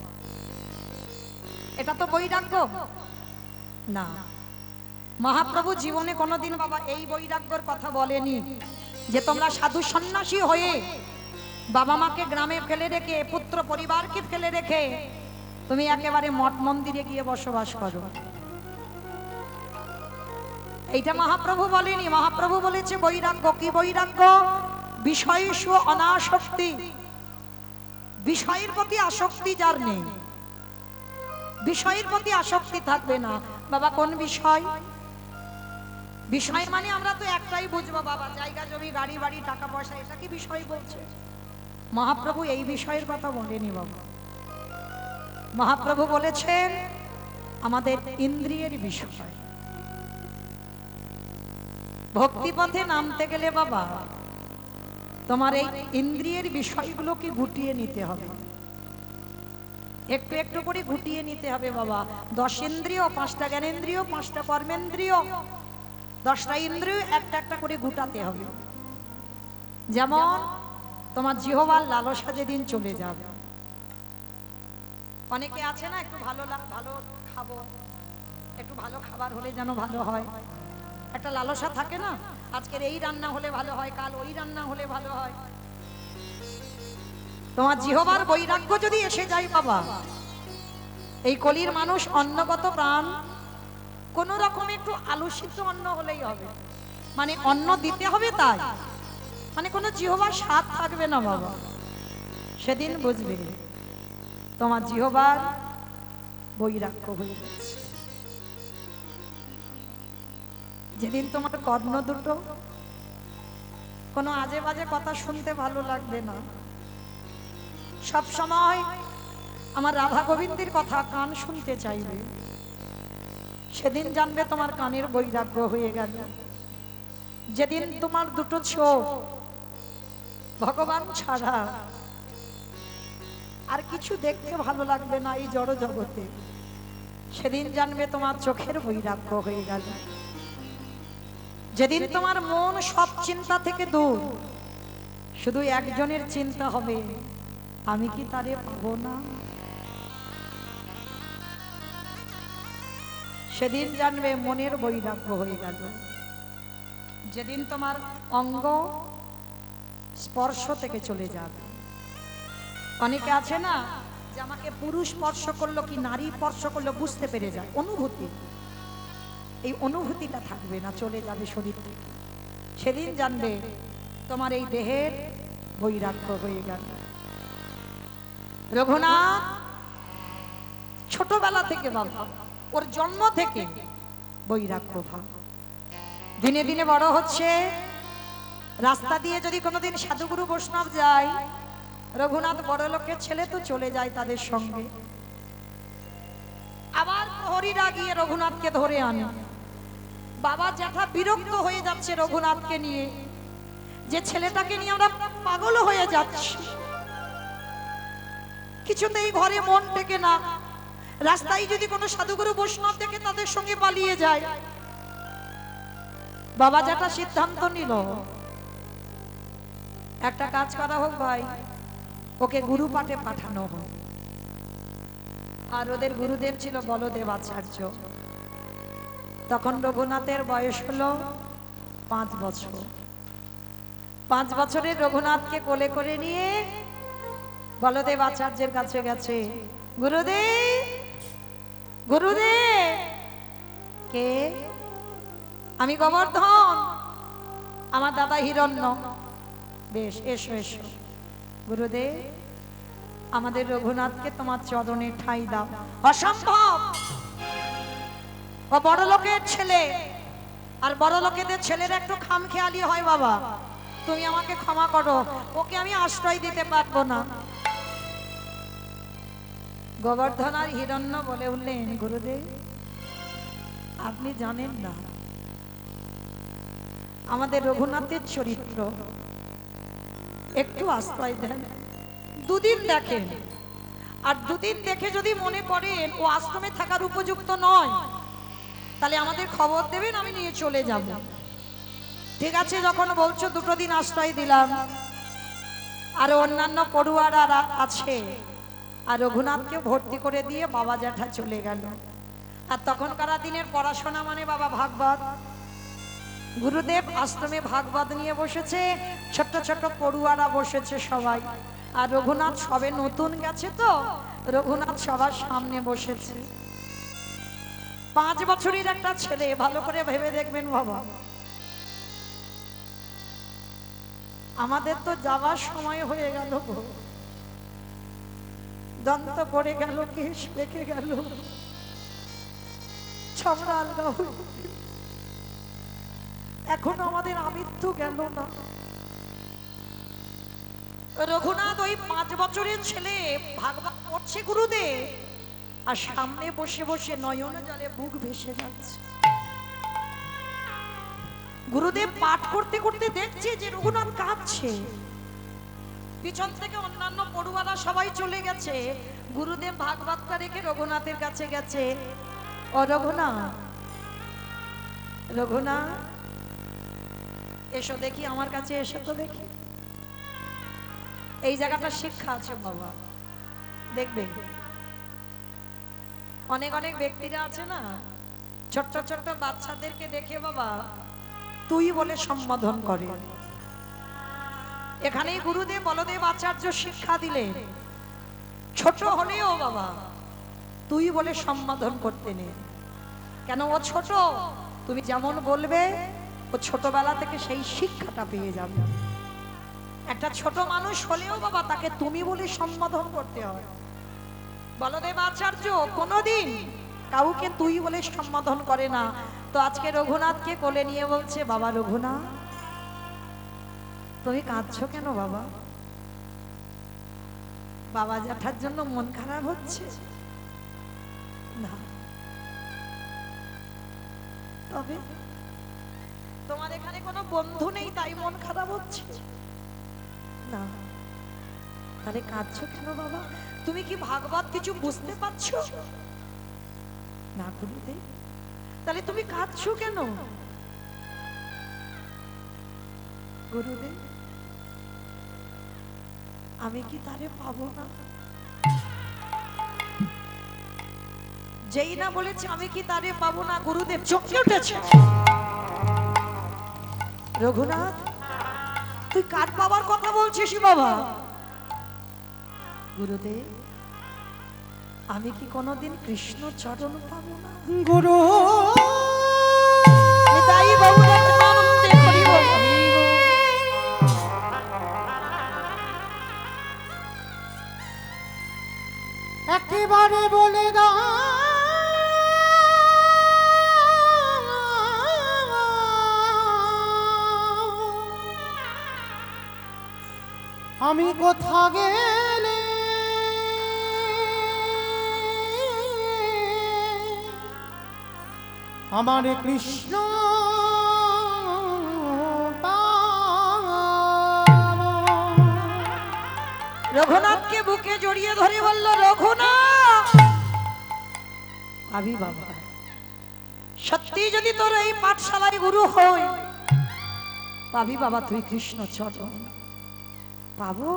এটা তো বৈরাগ্য না। মহাপ্রভু জীবনে কোনোদিন বাবা এই বৈরাগ্যর কথা বলেনি যে তোমরা সাধু সন্ন্যাসী হয়ে বাবা মাকে গ্রামে ফেলে রেখে, পুত্র পরিবারকে ফেলে রেখে তুমি একেবারে মঠ মন্দিরে গিয়ে বসবাস করো, এইটা মহাপ্রভু বলেনি। মহাপ্রভু বলেছে বৈরাগ্য কি? বৈরাগ্য বিষয়েষু অনাসক্তি, বিষয়ের প্রতি আসক্তি যার নেই, বিষয়ের প্রতি আসক্তি থাকবে না। বাবা কোন বিষয়? বিষয় মানে আমরা তো একটাই বুঝবো বাবা, জায়গা জমি গাড়ি বাড়ি টাকা পয়সা, এটা কি বিষয় বলছে? মহাপ্রভু এই বিষয়ের কথা বলেনি বাবা। মহাপ্রভু বলেছেন আমাদের ইন্দ্রিয়ের বিষয়। ভক্তিপথে নামতে গেলে বাবা তোমার এই ইন্দ্রিয়ের বিষয়গুলোকে গুটিয়ে নিতে হবে, একটু একটু করে গুটিয়ে নিতে হবে বাবা। 10 ইন্দ্রিয়, 5টা জ্ঞানেন্দ্রিয়, 5টা কর্মেন্দ্রিয়, 10টা ইন্দ্রিয় একটা একটা করে গুটাতে হবে। যেমন তোমার জিহ্বার লালসা যেদিন চলে যাবে, অনেকে আছে না একটু ভালো ভালো খাবো, একটু ভালো খাবার হলে যেন ভালো হয়, একটা লালসা থাকে না, আজকের এই রান্না হলে ভালো হয়, কাল ওই রান্না হলে ভালো হয়। তোমার জিহ্বার বৈরাগ্য যদি এসে যায় বাবা, এই কলির মানুষ অন্নগত প্রাণ, কোন রকম একটু আলু সিদ্ধ অন্ন হলেই হবে, মানে অন্ন দিতে হবে, তাই মানে কোনো জিহ্বার স্বাদ থাকবে না বাবা। সেদিন বুঝবে তোমার জিহ্বার বৈরাগ্য হয়ে গেছে। যেদিন তোমার কর্ণ দুটো কোনো আজে বাজে কথা শুনতে ভালো লাগবে না, সব সময় আমার রাধা গোবিন্দের কথা কান শুনতে চাইবে, সেদিন জানবে তোমার কানের বৈরাগ্য হয়ে গেল। যেদিন তোমার দুটো চোখ ভগবান ছাড়া আর কিছু দেখতে ভালো লাগবে না এই জড় জগতে, সেদিন জানবে তোমার চোখের বৈরাগ্য হয়ে গেল। যেদিন তোমার মন সব চিন্তা থেকে দূর, শুধু একজনের চিন্তা হবে, আমি কি তারে পাবো না। সেদিন জানবে মনের বৈরাগ্য হয়ে গেল। যেদিন তোমার অঙ্গ স্পর্শ থেকে চলে যাবে। অনেকে আছে না যে আমাকে পুরুষ স্পর্শ করলো কি নারী স্পর্শ করলো বুঝতে পেরে যায়, অনুভূতি, এই অনুভূতিটা থাকবে না, চলে যাবে শরীর থেকে। সেদিন জানবে তোমার এই দেহের বৈরাগ্য হয়ে গেল। রঘুনাথ ছোটবেলা থেকে বাবা, ওর জন্ম থেকে বৈরাগ্য ভাব, দিনে দিনে বড় হচ্ছে। রাস্তা দিয়ে যদি কোনোদিন সাধুগুরু বৈষ্ণব যায়, রঘুনাথ বড় লোকের ছেলে তো চলে যায় তাদের সঙ্গে। আবার প্রহরীরা গিয়ে রঘুনাথকে ধরে আনে। বাবা জ্যাঠা বিরক্ত হয়ে যাচ্ছে রঘুনাথকে নিয়ে, যে ছেলেটাকে নিয়ে আমরা পাগল হয়ে যাচ্ছি, কিছুতেই ঘরে মন টেকে না। রাস্তায় যদি কোনো সাধুগুরু বৈষ্ণব দেখে তাদের সঙ্গে পালিয়ে যায়। বাবা জ্যাঠা সিদ্ধান্ত নিল, একটা কাজ করা হোক ভাই, ওকে গুরু পাঠে পাঠানো হোক। আর ওদের গুরুদেব ছিল বলদেব আচার্য। তখন রঘুনাথের বয়স হলো 5 বছর। 5 বছরের রঘুনাথকে কোলে করে নিয়ে বলদেব আচার্যের কাছে গেছে। গুরুদেব, গুরুদেব। কে? আমি গোবর্ধন, আমার দাদা হিরণ্য। বেশ, এসো এসো। গুরুদেব, আমাদের রঘুনাথকে তোমার চরণে ঠাঁই দাও। অসম্ভব, ও বড় লোকের ছেলে, আর বড় লোকেদের ছেলের একটু খামখেয়ালি হয় বাবা, তুমি আমাকে ক্ষমা করো, ওকে আমি আশ্রয় দিতে পারবো না। গোবর্ধন আর হিরণ্য বলে উঠলেন, গুরুদেব আপনি জানেন না আমাদের রঘুনাথের চরিত্র, একটু আশ্রয় দেন, 2 দিন দেখেন, আর 2 দিন দেখে যদি মনে করেন ও আশ্রমে থাকার উপযুক্ত নয়, তাহলে আমাদের খবর দেবেন, আমি নিয়ে চলে যাব। ঠিক আছে, যখন বলছো 2 দিন আশ্রয় দিলাম। আর অন্যান্য পড়ুয়ারা আছে, আর রঘুনাথকে ভর্তি করে দিয়ে বাবা জ্যাঠা চলে গেল। আর তখনকার দিনের পড়াশোনা মানে বাবা ভাগবত। গুরুদেব আশ্রমে ভাগবত নিয়ে বসেছে, ছোট্ট ছোট্ট পড়ুয়ারা বসেছে সবাই। আর রঘুনাথ সবে নতুন গেছে তো, রঘুনাথ সবার সামনে বসেছে। 5 বছরের একটা ছেলে, ভালো করে ভেবে দেখবেন বাবা। আমাদের তো যাওয়ার সময় হয়ে গেল গো, দন্ত পড়ে গেল, কেশ পেকে গেল, ছমড়া আলগা হয়ে গেল। এখনো আমাদের আমৃত্যু গেল না। রঘুনাথ ওই 5 বছরের ছেলে ভাগবত পড়ছে গুরুদেব, আর সামনে বসে বসে নয়ন জলে বুক ভেসে যাচ্ছে। গুরুদেব পাঠ করতে করতে দেখছে যে রঘুনাথ কাঁদছে। পিছন থেকে অন্যান্য পড়ুয়ারা সবাই চলে গেছে, গুরুদেব ভাগবতটা রেখে রঘুনাথের কাছে গেছে। ও রঘুনাথ, রঘুনাথ এসো দেখি, আমার কাছে এসো তো দেখি। এই জায়গাটা শিক্ষা আছে বাবা, দেখবে অনেক অনেক ব্যক্তিরা আছে না, ছোট্ট ছোট্ট বাচ্চাদেরকে দেখে বাবা তুই বলে সম্বোধন করে। এখানেই গুরুদেব বলদেব আচার্য শিক্ষা দিলেন, ছোট হলেও বাবা তুই বলে সম্বোধন করতে নেই। কেন? ও ছোট, তুমি যেমন বলবে ও ছোটবেলা থেকে সেই শিক্ষাটা পেয়ে যাবে। একটা ছোট মানুষ হলেও বাবা তাকে তুমি বলে সম্বোধন করতে হয়। বলদেব আচার্য কোনোদিন কাউকে তুই বলে সম্বোধন করে না। তো আজকে রঘুনাথকে কোলে নিয়ে বলছে, বাবা রঘুনাথ তুমি কাঁদছো কেন বাবা? বাবা জ্যাঠার জন্য মন খারাপ হচ্ছে না? তবে তোমার এখানে কোনো বন্ধু নেই তাই মন খারাপ হচ্ছে না? তাহলে কাঁদছো কেন বাবা? তুমি কি ভাগবত কিছু বুঝতে পারছো? না গুরুদেব। তাহলে তুমি কাঁদছো কেন? গুরুদেব, আমি কি তারে পাবো না? যেই না বলেছে আমি কি তারে পাবো না, গুরুদেব চমকে উঠেছে। রঘুনাথ, তুই কার পাবার কথা বলছিস বাবা? গুরুদেব, আমি কি কোনোদিন কৃষ্ণ চরণ পাবো না? গুরু তাই বাবু রত্নানন্দে হরি বল। একেবারে বলে দাও আমি কোথা গেলে আমার কৃষ্ণ পাবো। রঘুনাথকে বুকে জড়িয়ে ধরে বলল, রঘুনাথ ভাবি বাবা, সত্যি যদি তোর এই পাঠশালায় গুরু হই, পাবি বাবা তুই কৃষ্ণ চরণ। পাবো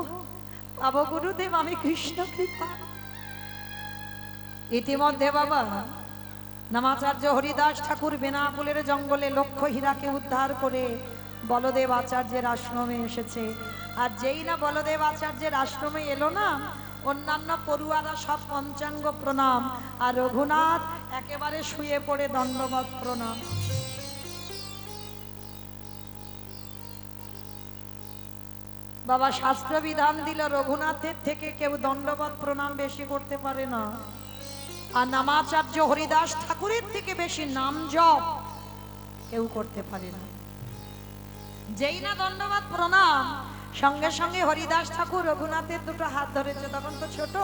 পাবো গুরুদেব, আমি কৃষ্ণ কৃপা। ইতিমধ্যে বাবা নামাচার্য হরিদাস ঠাকুর বেনাকুলের জঙ্গলে লক্ষ হীরাকে উদ্ধার করে বলদেব আচার্যের আশ্রমে এসেছে। আর যেই না বলদেব আচার্যের আশ্রমে এলো না, অন্যান্য পড়ুয়ারা সব পঞ্চাঙ্গ প্রণাম, আর রঘুনাথ একেবারে শুয়ে পড়ে দণ্ডবত প্রণাম। বাবা শাস্ত্র বিধান দিল, রঘুনাথের থেকে কেউ দণ্ডবত প্রণাম বেশি করতে পারে না, আর নামাচার্য হরিদাস ঠাকুরের থেকে বেশি নাম জপ কেউ করতে পারে না। যেই না দণ্ডবত প্রণাম, সঙ্গে সঙ্গে হরিদাস ঠাকুর রঘুনাথের দুটো হাত ধরেছে, তখন তো ছোট,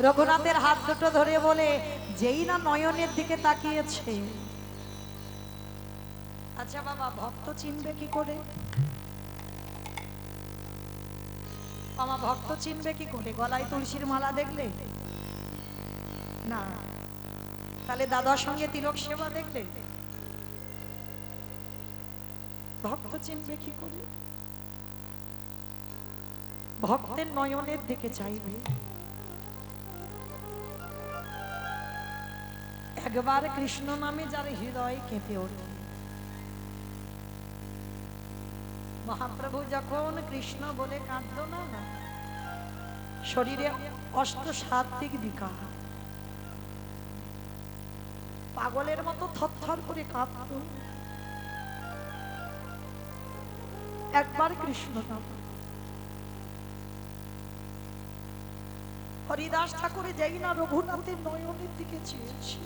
রঘুনাথের হাত দুটো ধরে বলে, যেই না নয়নের দিকে তাকিয়েছে। আচ্ছা বাবা, ভক্ত চিনবে কি করে? আমার ভক্ত চিনবে কি করে? গলায় তুলসীর মালা দেখলে না? তাহলে দাদার সঙ্গে তিলক সেবা দেখলে ভক্ত চিনবে কি করে? ভক্তের নয়নের দিকে চাইবে। একবার কৃষ্ণ নামে যার হৃদয় কেঁপে ওঠে। মহাপ্রভু যখন কৃষ্ণ বলে কাঁদল না, শরীরে অষ্টসাত্ত্বিক বিকার, পাগলের মতো থরথর করে কাঁপত। একবার কৃষ্ণ নাম, হরিদাস ঠাকুরে যাই না রঘুনাথের নয়নের দিকে চেয়েছি,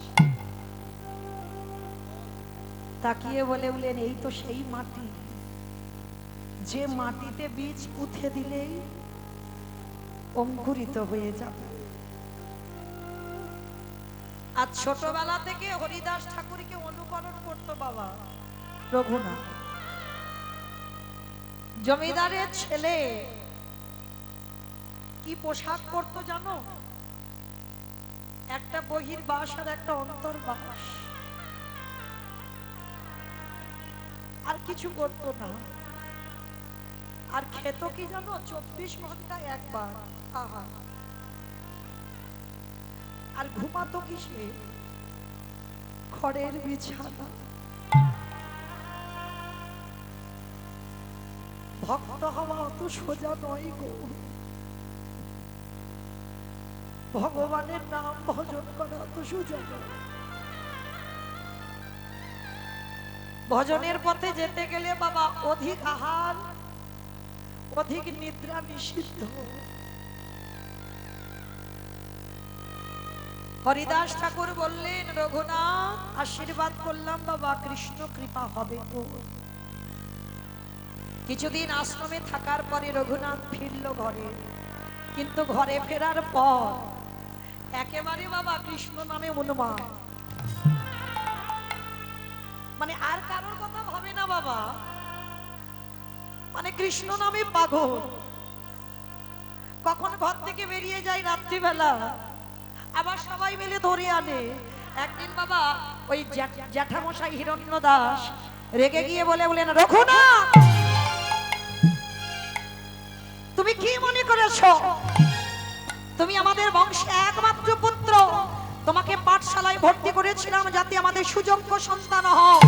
তাকিয়ে বলে বলেন, এই তো সেই মাটি, যে মাটিতে বীজ পুঁতে দিলেই অঙ্কুরিত হয়ে যাবে। আর ছোটবেলা থেকে হরিদাস ঠাকুরকে অনুকরণ করতো বাবা রঘুনাথ। জমিদারের ছেলে কি পোশাক পরতো জানো? একটা বহির্বাস আর একটা অন্তর্বাস, আর কিছু করতো না। আর খেত কি জানো? 24 ঘন্টায় একবার আহার। আর ঘুমাতো কিসে? খড়ের বিছানা। ভক্ত হওয়া অত সোজা নয় গো। ভগবানের নাম ভজন করা অত সোজা নয়। ভজনের পথে যেতে গেলে বাবা অধিক আহার, অধিক নিদ্রা নিষিদ্ধ। হরিদাস ঠাকুর বললেন, রঘুনাথ আশীর্বাদ করলাম বাবা, কৃষ্ণ কৃপা হবে তো। কিছুদিন আশ্রমে থাকার পরে রঘুনাথ ফিরল ঘরে, কিন্তু ঘরে ফেরার পর একেবারে বাবা কৃষ্ণ নামে উন্মাদ। মানে আর কারোর কথা ভাবে না বাবা, মানে কৃষ্ণ নামে পাগল। কখন ঘর থেকে বেরিয়ে যায় রাত্রিবেলা, আবার সবাই মিলে ধরে আনে, একদিন বাবা ওই জ্যাঠামশাই হিরণ্য দাস রেগে গিয়ে বলেন, রঘুনা তুমি কি মনে করেছো তুমি আমাদের বংশে একমাত্র পুত্র, তোমাকে পাঠশালায় ভর্তি করেছিলাম যাতে আমাদের সুযোগ্য সন্তান হও,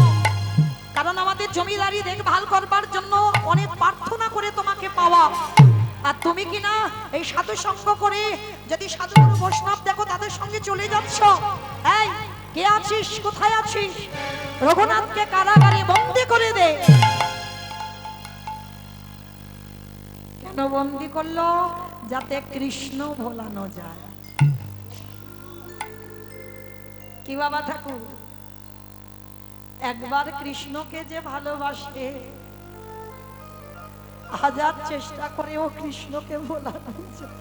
কারণ আমাদের জমিদারি দেখভাল করবার জন্য অনেক প্রার্থনা করে তোমাকে পাওয়া, আর তুমি কিনা এই সাধু সঙ্গ করে যদি সাধু গুরু বৈষ্ণব দেখো তাদের সঙ্গে চলে যাচ্ছ। এই কে আছিস, কোথায় আছিস? রঘুনাথকে কারাগারে বন্দি করে দে। কেন বন্দি করলো? যাতে কৃষ্ণ ভোলানো যায়। কি বাবা ঠাকুর, একবার কৃষ্ণকে যে ভালোবাসে হাজার চেষ্টা করেও কৃষ্ণকে ভোলানো যায়।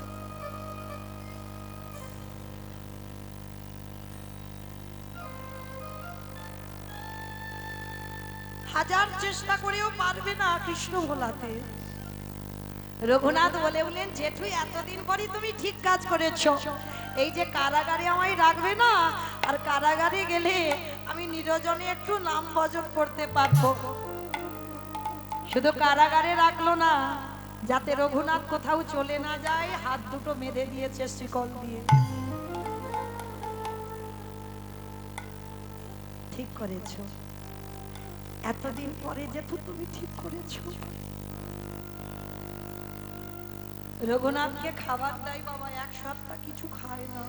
হাজার চেষ্টা করেও পারবে না কৃষ্ণ ভোলাতে। রঘুনাথ বলেন, জেঠু এতদিন পরই তুমি ঠিক কাজ করেছো, এই যে কারাগারে আমায় রাখবে না, আর কারাগারে গেলে আমি নিরজনে একটু নাম ভজন করতে পারবো। শুধু কারাগারে রাখলো না, যাতে রঘুনাথ কোথাও চলে না যায়, হাত দুটো বেঁধে দিয়েছে শিকল দিয়ে। ঠিক করেছো, এতদিন পরে জেঠু তুমি ঠিক করেছো। রঘুনাথকে খাবার দেয় বাবা, এক সপ্তাহ কিছু খায় না,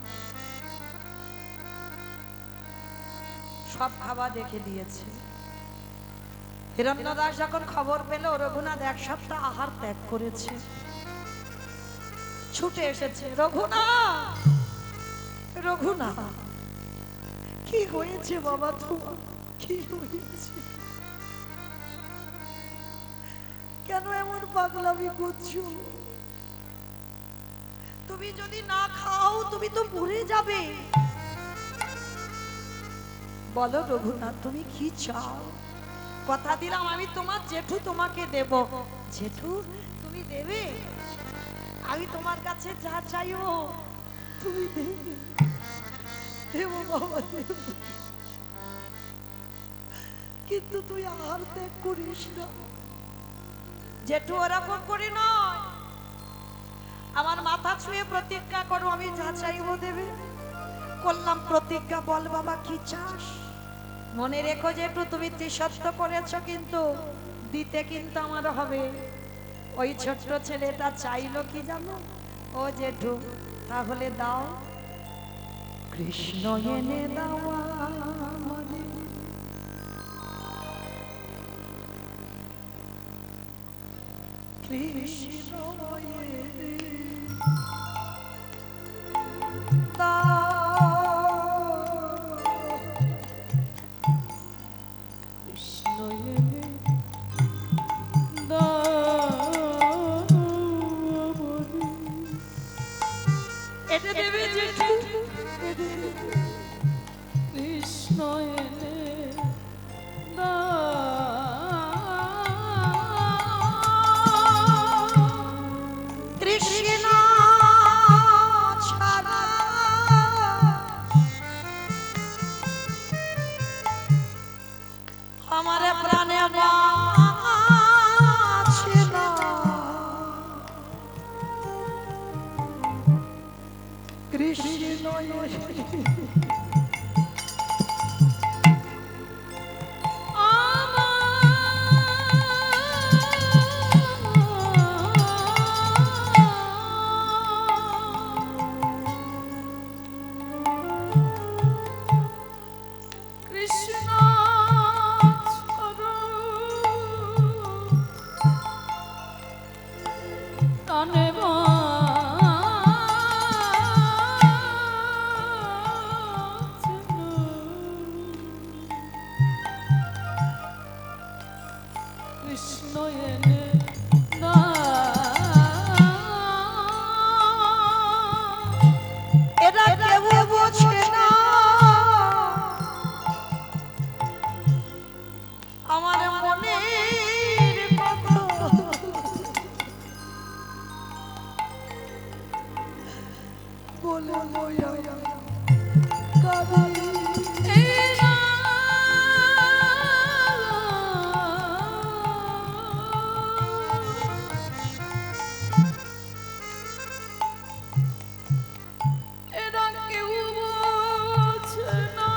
সব খাবার রেখে দিয়েছে। হিরণ্যদাস যখন খবর পেল রঘুনাথ এক সপ্তাহ আহার ত্যাগ করেছে, ছুটে এসেছে, রঘুনাথ রঘুনাথ কি হয়েছে বাবা, তোমার কি হয়েছে? কেন এমন পাগলামি করছো? তুমি যদি না খাও তুমি তো মরে যাবে। বলো রঘুনাথ তুমি কি চাও? কথা দিলাম আমি তোমার জেঠু তোমাকে দেব। জেঠু তুমি দেবে? আমি তোমার কাছে যা চাইবো তুমি দেবে? দেব বাবা দেব, কিন্তু তুই আহার ত্যাগ করিস না। জেঠু ওরকম করে নয়, আমার মাথা ছুঁয়ে প্রতিজ্ঞা করো আমি যা চাইবো দেবে। করলাম প্রতিজ্ঞা, বল বাবা কি চাস? মনে রেখো জেঠু তুমি ত্রিসত্য করেছো, কিন্তু দিতে কিন্তু আমার হবে। ওই ছোট্ট ছেলেটা চাইলো কি জানো? ও জেঠু তাহলে দাও, কৃষ্ণ এনে দাও আমারে। কৃষ্ণ এনে এটা দেবে জেঠু, কৃষ্ণ এনে কৃষ্ণ ছাড়া আমার প্রাণে বাঁচে না। কৃষ্ণ কৃষ্ণ এনে না এরা কেউ বোঝে না আমার মনের কথা। বলে কাঁদি এরা কেউ বোঝে না,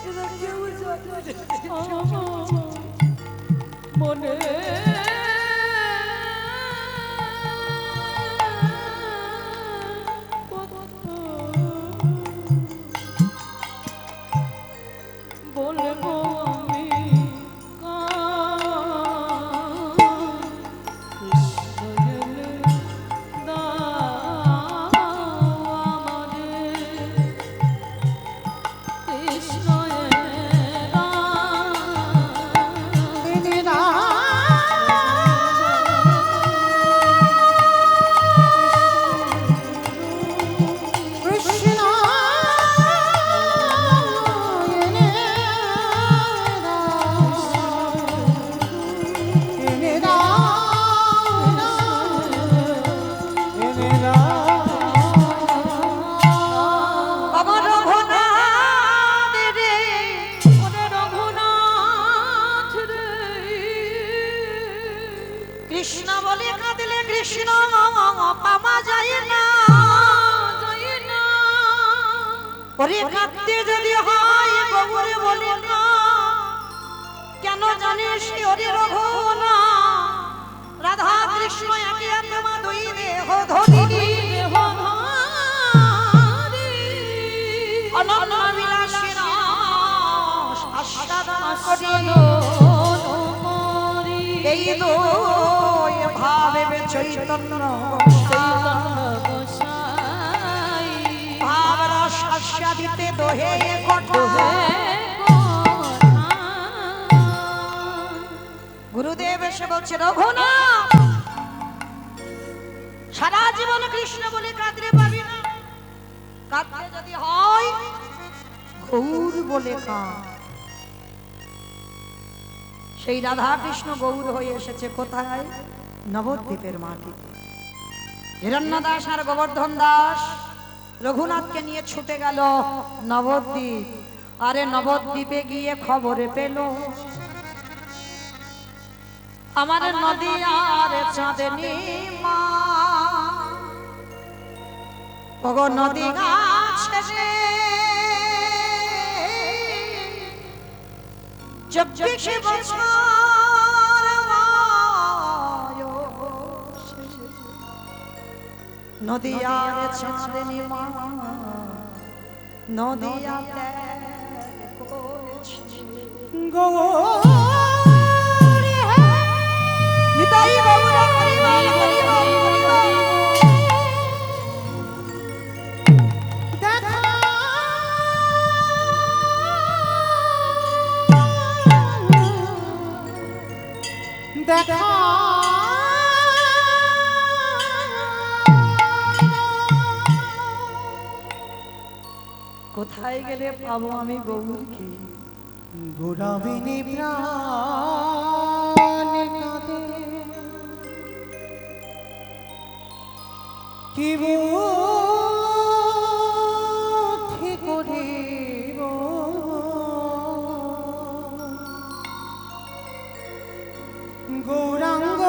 এরা কেউ জানে না। মনে বলবো আমি কৃষ্ণ এলে দাও আমাদের, কৃষ্ণ এলে দাও আমার রঘুনাথ রে, ওরে রঘুনাথ রে, কৃষ্ণ বলে কাঁদলে কৃষ্ণ পাওয়া যায় না। যাই না, ওরে কাঁদতে যদি হয় গৌরে বলে না, কেন জানিস ওরে রঘুনা, রাধা কৃষ্ণ একে আত্মা দুই দেহ ধরিনি, দেহধারী, অনন্ত বিলাসী রস আস্বাদন করি। করি, এই দুই ভাবে চৈতন্য চৈতন্য গোসাই, ভাব রস আস্বাদিতে দোহে কঠোর। গুরুদেব এসে বলছে রঘুনাথ, সারা জীবন কৃষ্ণ বলে কাঁদতে পাবি না, কাঁদতে যদি হয় গৌর বলে কাঁদ। সেই রাধা কৃষ্ণ গৌর হয়ে এসেছে কোথায়? নবদ্বীপের মাটিতে। হিরণ্য দাস আর গোবর্ধন দাস রঘুনাথকে নিয়ে ছুটে গেল নবদ্বীপ। আরে নবদ্বীপে গিয়ে খবরে পেল আমার নদী আর চাঁদনি মা, ওগো নদী গাছে রে 24 বছর বয়স, নদী আর চাঁদনি মা নদী আর নিতাই গৌর হরিবল হরিবল হরিবল। দেখা কোথায় গেলে পাবো আমি গৌরকে? গোরাবিনী প্রাণ কাঁদে, কি বুদ্ধি করিব গৌরাঙ্গ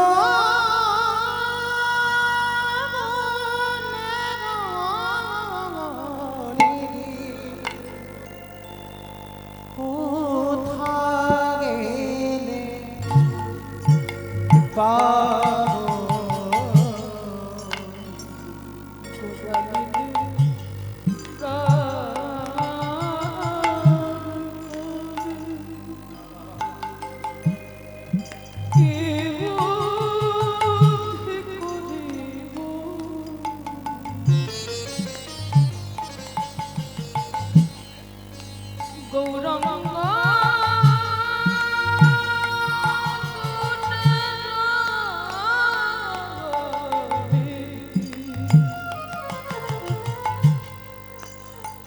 কোথা গেলে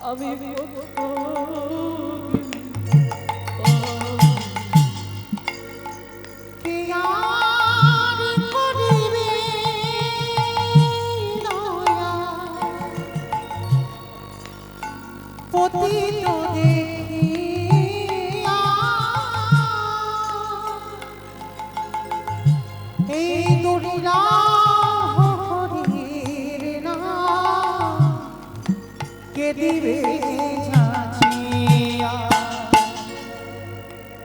আমি কি আর করিবে দয়া করিলা হরির নাম কে দিবে ঝাঁঝিয়া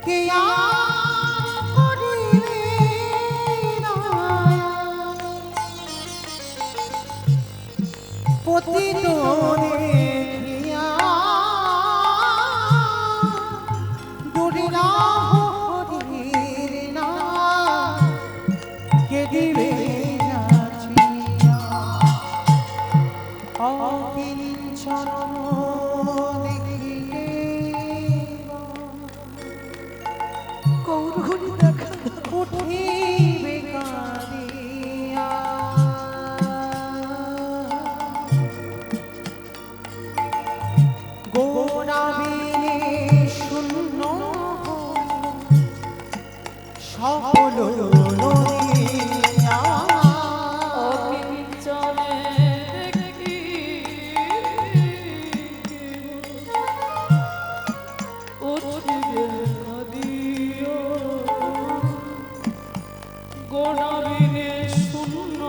কে আর করিবে দয়া পতিত দেখিয়া দুরিলা হরির নাম কে দিবে ঝাঁঝিয়া অকিঞ্চন দেখিলে কৌরহরি দেখা উঠিবে কাঁদিয়া গোরাবিনে শূন্য সকল নদিয়া অকিঞ্চনে দেখি উঠিবে নদীও গোনাবিনে শূন্য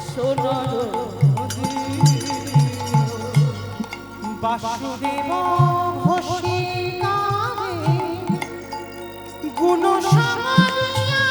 সোনার বাসুদেব ঘোষী গানে গুণ সামারিয়া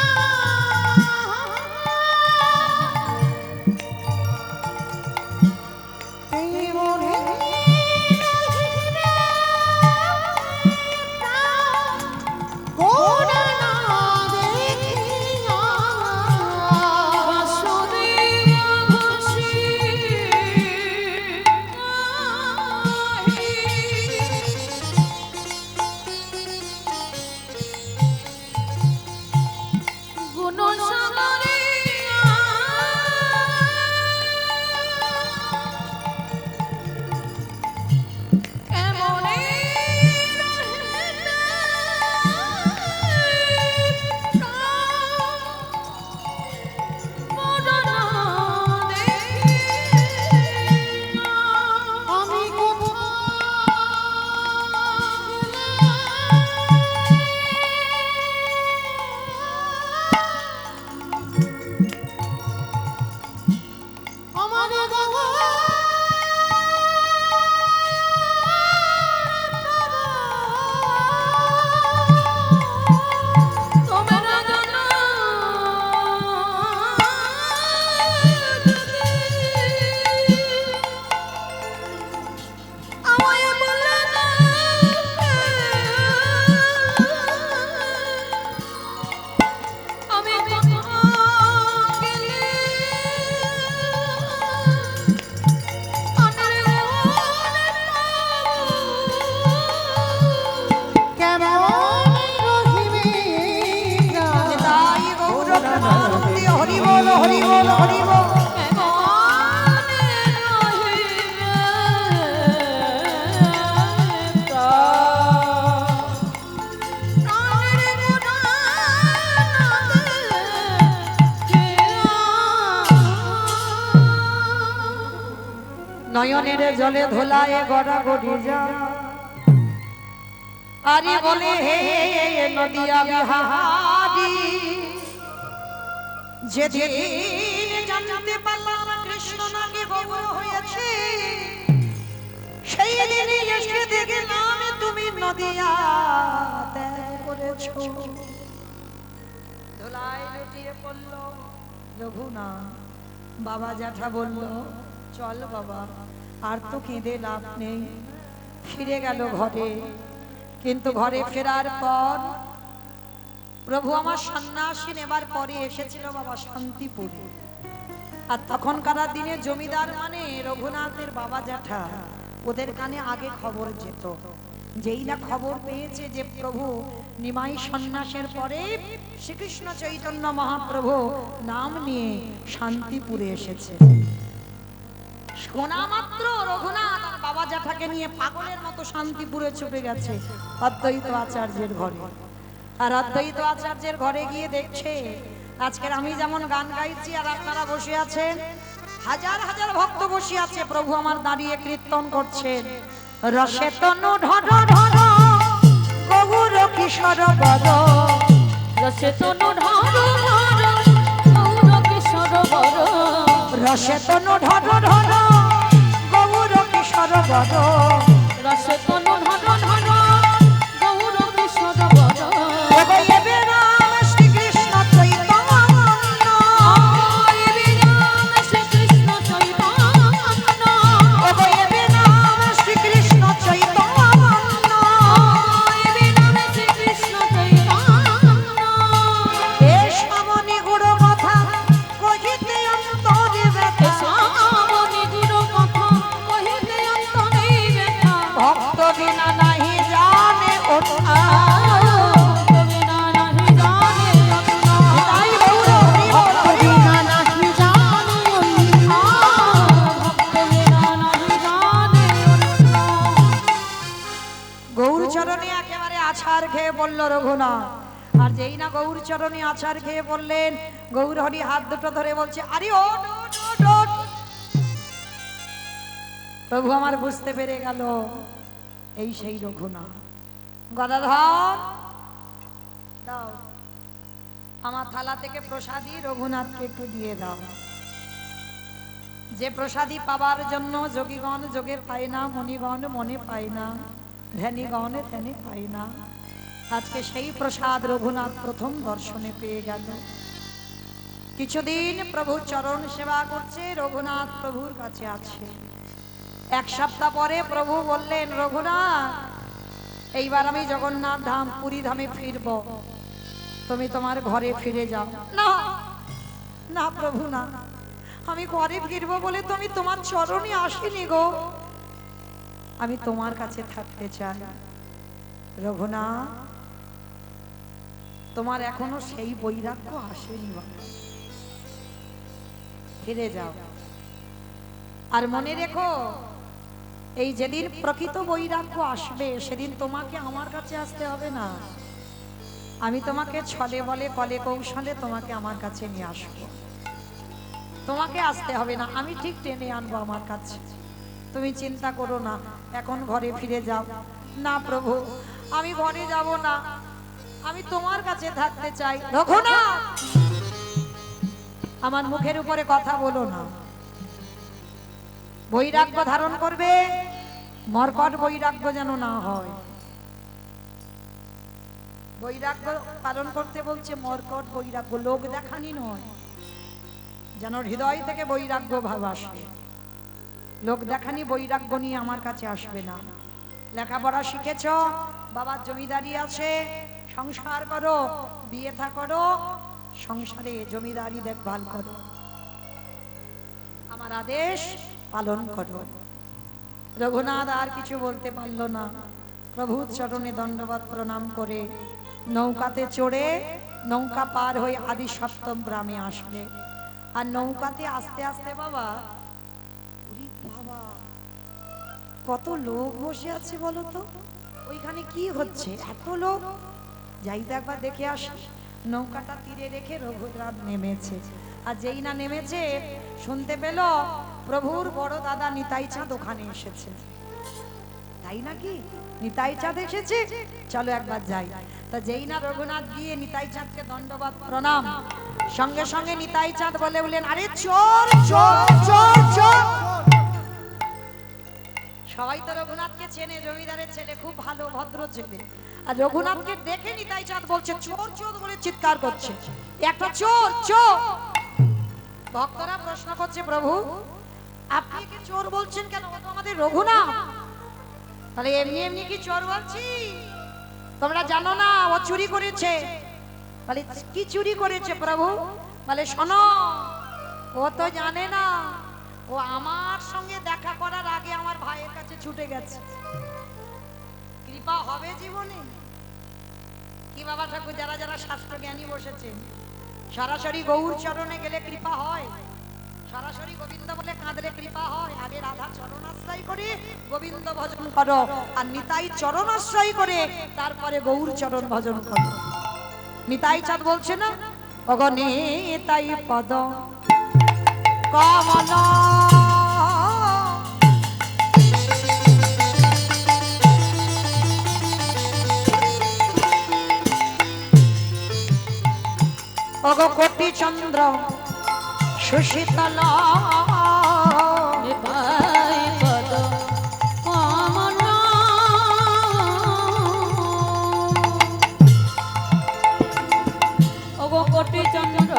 তেমনে গোরা না দেখিয়া আমি আমার তাই গৌর প্রেমানন্দে হরি বল হরি বল হরি বল। নয়নের জলে ধোলায় গড়া গড়ি যা আরে বলে হে নদিয়া বিহারি যেদিন জানতে পারলাম কৃষ্ণ নাকি গৌর হয়েছে সেই দিনই এসে দেখলাম তুমি নদিয়া ত্যাগ করেছো। ধোলায় লুটিয়ে পড়ল রঘুনাথ। বাবা জ্যাঠা বলল চল বাবা আর তো কেঁদে লাভ নেই। ফিরে গেল ঘরে। কিন্তু ঘরে ফেরার পর প্রভু আমার সন্ন্যাসী নেবার পরে এসেছিল বাবা শান্তিপুরে। আর তখনকার দিনে জমিদার মানে রঘুনাথের বাবা জ্যাঠা, ওদের কানে আগে খবর যেত। যেই না খবর পেয়েছে যে প্রভু নিমাই সন্ন্যাসের পরে শ্রীকৃষ্ণ চৈতন্য মহাপ্রভু নাম নিয়ে শান্তিপুরে এসেছে, শোনা মাত্র রঘুনাথ আর বাবা জ্যাঠাকে নিয়ে পাগলের মতো শান্তিপুরে ছুটে গেছে অদ্বৈত আচার্যের ঘরে। আর অদ্বৈত আচার্যের ঘরে গিয়ে দেখছে আজকের আমি যেমন গান গাইছি আর আপনারা বসে আছেন, হাজার হাজার ভক্ত বসে আছে, প্রভু আমার দাঁড়িয়ে কীর্তন করছেন। রসে তনু ঢঢ ঢঢ গৌর কিশোর বদ রসে তনু ঢর ঢর গৌর কিশোর বর রসে তনু ঢর ঢর গৌর কিশোর বর রসে তনু ঢর ঢর গৌর কিশোর বর এবে রাম শ্রীকৃষ্ণ চৈতন্য এবে রাম শ্রীকৃষ্ণ চৈতন্য এবে রাম শ্রীকৃষ্ণ চৈতন্য এবে রাম শ্রীকৃষ্ণ চৈতন্য এ সামনে গুড় কথা কহিতে অন্তরে ব্যথা সামনে গুরু কথা কহিতে অন্তরে ব্যথা ভক্ত বিনা নাহি জানে ওঠা বিনা নাহি জানে অতনা তাই গৌর হরিবল বিনা নাহি জানি ভক্ত বিনা নাহি জানে অতনা গৌর চরণে একেবারে আছাড় খেয়ে পড়ল রঘুনাথ। আর যেই না গৌর চরণে আছাড় খেয়ে পড়লেন, গৌর হরি হাত দুটো ধরে বলছে, আরে ওঠ ওঠ ওঠ ওঠ। প্রভু আমার বুঝতে পেরে গেল এই সেই রঘুনাথ। গদাধর দাও, আমার থালা থেকে প্রসাদী রঘুনাথকে একটু দিয়ে দাও। যে প্রসাদী পাবার জন্য যোগীগণ যোগে পায় না, মণিগণ মনে পায় না, ধ্যানীগণ ধ্যানে পায় না, আজকে সেই প্রসাদ রঘুনাথ প্রথম দর্শনে পেয়ে গেল। কিছুদিন প্রভু চরণ সেবা করছে, রঘুনাথ প্রভুর কাছে আছে। এক সপ্তাহ পরে প্রভু বললেন, রঘুনাথ এইবার আমি জগন্নাথ ধাম পুরী ধামে ফিরব, তুমি তোমার ঘরে ফিরে যাও। না না প্রভু না, আমি ঘরে ফিরবো বলে তুমি তোমার চরণে আসিনি গো, আমি তোমার কাছে থাকতে চাই। রঘুনাথ তোমার এখনো সেই বৈরাগ্য আসেনি বাবা, ফিরে যাও। আর মনে রেখো, এই যেদিন প্রকৃত বৈরাগ্য আসবে সেদিন তোমাকে আমার কাছে আসতে হবে না, আমি তোমাকে ছলে বলে কলে কৌশলে তোমাকে আমার কাছে নিয়ে আসবো। তোমাকে আসতে হবে না, আমি ঠিক টেনে আনবো আমার কাছে, তুমি চিন্তা করো না, এখন ঘরে ফিরে যাও। না প্রভু, আমি ঘরে যাব না, আমি তোমার কাছে থাকতে চাই। রঘুনাথ আমার মুখের উপরে কথা বলো না, বৈরাগ্য ধারণ করবে, মর্কট বৈরাগ্য যেন না হয়। বৈরাগ্য পালন করতে বলছে, মর্কট বৈরাগ্য, লোক দেখানি নয়, যেন হৃদয় থেকে বৈরাগ্য ভাব আসে। লোক দেখানি বৈরাগ্য নিয়ে আমার কাছে আসবে না। লেখাপড়া শিখেছ, বাবার জমিদারি আছে, সংসার করো, বিয়ে থা করো, সংসারে জমিদারি দেখভাল করো, আমার আদেশ পালন করো। রঘুনাথ আর কিছু বলতে পারল না, প্রভুর চরণে দণ্ডবত প্রণাম করে নৌকাতে চড়ে নৌকা পার হয়ে আদি সপ্তম গ্রামে আসবে। আর নৌকাতে আস্তে আস্তে বাবা, ওরে বাবা কত লোক বসে আছে বলো তো, ওইখানে কি হচ্ছে, এত লোক, যাই তো একবার দেখে আসি। নৌকাটা তীরে রেখে রঘুনাথ নেমেছে, আর যেই না নেমেছে শুনতে পেল প্রভুর বড় দাদা নিতাই চাঁদ ওখানে এসেছে। তাই নাকি, নিতাই চাঁদ এসেছে, চলো একবার যাই। তা যেই না রঘুনাথ গিয়ে নিতাই চাঁদকে দণ্ডবত প্রণাম, সঙ্গে সঙ্গে নিতাই চাঁদ বলে বললেন, আরে চোর চোর চোর চোর। সবাই তো রঘুনাথকে চেনে, জমিদারের ছেলে, খুব ভালো ভদ্র ছেলে। আর রঘুনাথকে দেখে নিতাই চাঁদ বলছে চোর চোর বলে চিৎকার করছে, একটা চোর চোর। ভক্তরা প্রশ্ন করছে, প্রভু আপনি কি চোর বলছেন কেন, ও তো আমাদের রঘুনাথ। তাহলে এমনি এমনি কি চোর বলছি, তোমরা জানো না ও চুরি করেছে। বলে কি চুরি করেছে প্রভু? বলে শোনো, ও তো জানে না, ও আমার সঙ্গে দেখা করার আগে আমার ভাইয়ের কাছে ছুটে গেছে। কৃপা হবে জীবনে কি বাবা ঠাকুর, যারা যারা শাস্ত্র জ্ঞানী বসেছেন, সরাসরি গৌর চরণে গেলে কৃপা হয়, সরাসরি গোবিন্দ বলে কাঁদলে কৃপা হয়। আগে রাধা চরণাশ্রয় করে গোবিন্দ ভজন করো, আর নিতাই চরণাশ্রয় করে তারপরে গৌর চরণ ভজন করো। নিতাই চাঁদ বলছে না, ওগো নিতাই পদ কমল অগ কোটি চন্দ্র সুশীতল নিতাই পদ অমন ওগো কোটি চন্দ্র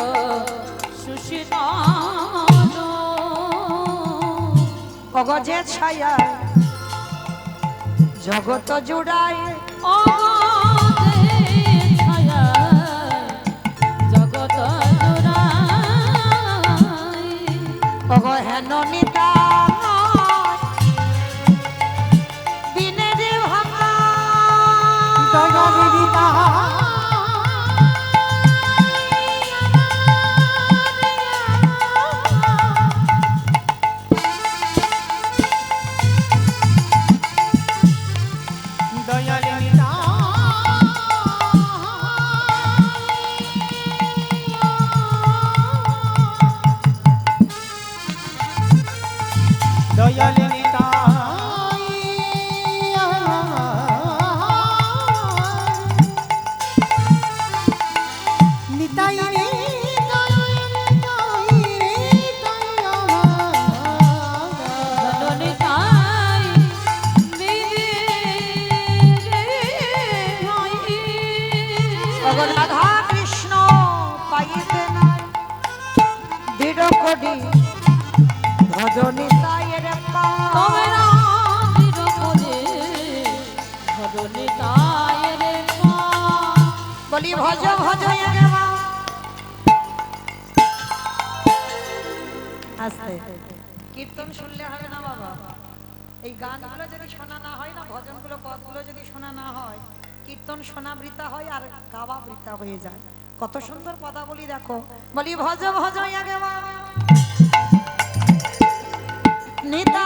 সুশীতল অগ যে ছায়া জগত জুড়ায় ছায়া জগত জুড়াই অগ হেন নিতা দিনের ভাঙা দয়ালি তাহার দয়ালি দয়ালি নিতাই রে ধননিতাই দিদিরে ভাই অগ রাধা কৃষ্ণ পাইবে না দৃঢ় করি ভজনিতায়ের তবে রাধির বলে ধননিতাই রে পা বলি ভজ ভজ আস্তে কীর্তন শুনলে হবে না বাবা, এই গানগুলো যদি শোনা না হয় না, ভজনগুলো পদগুলো যদি শোনা না হয়, কীর্তন শোনা বৃথা হয় আর গাওয়া বৃথা হয়ে যায়। কত সুন্দর পদাবলী দেখো, বলি ভজ ভজ নিতা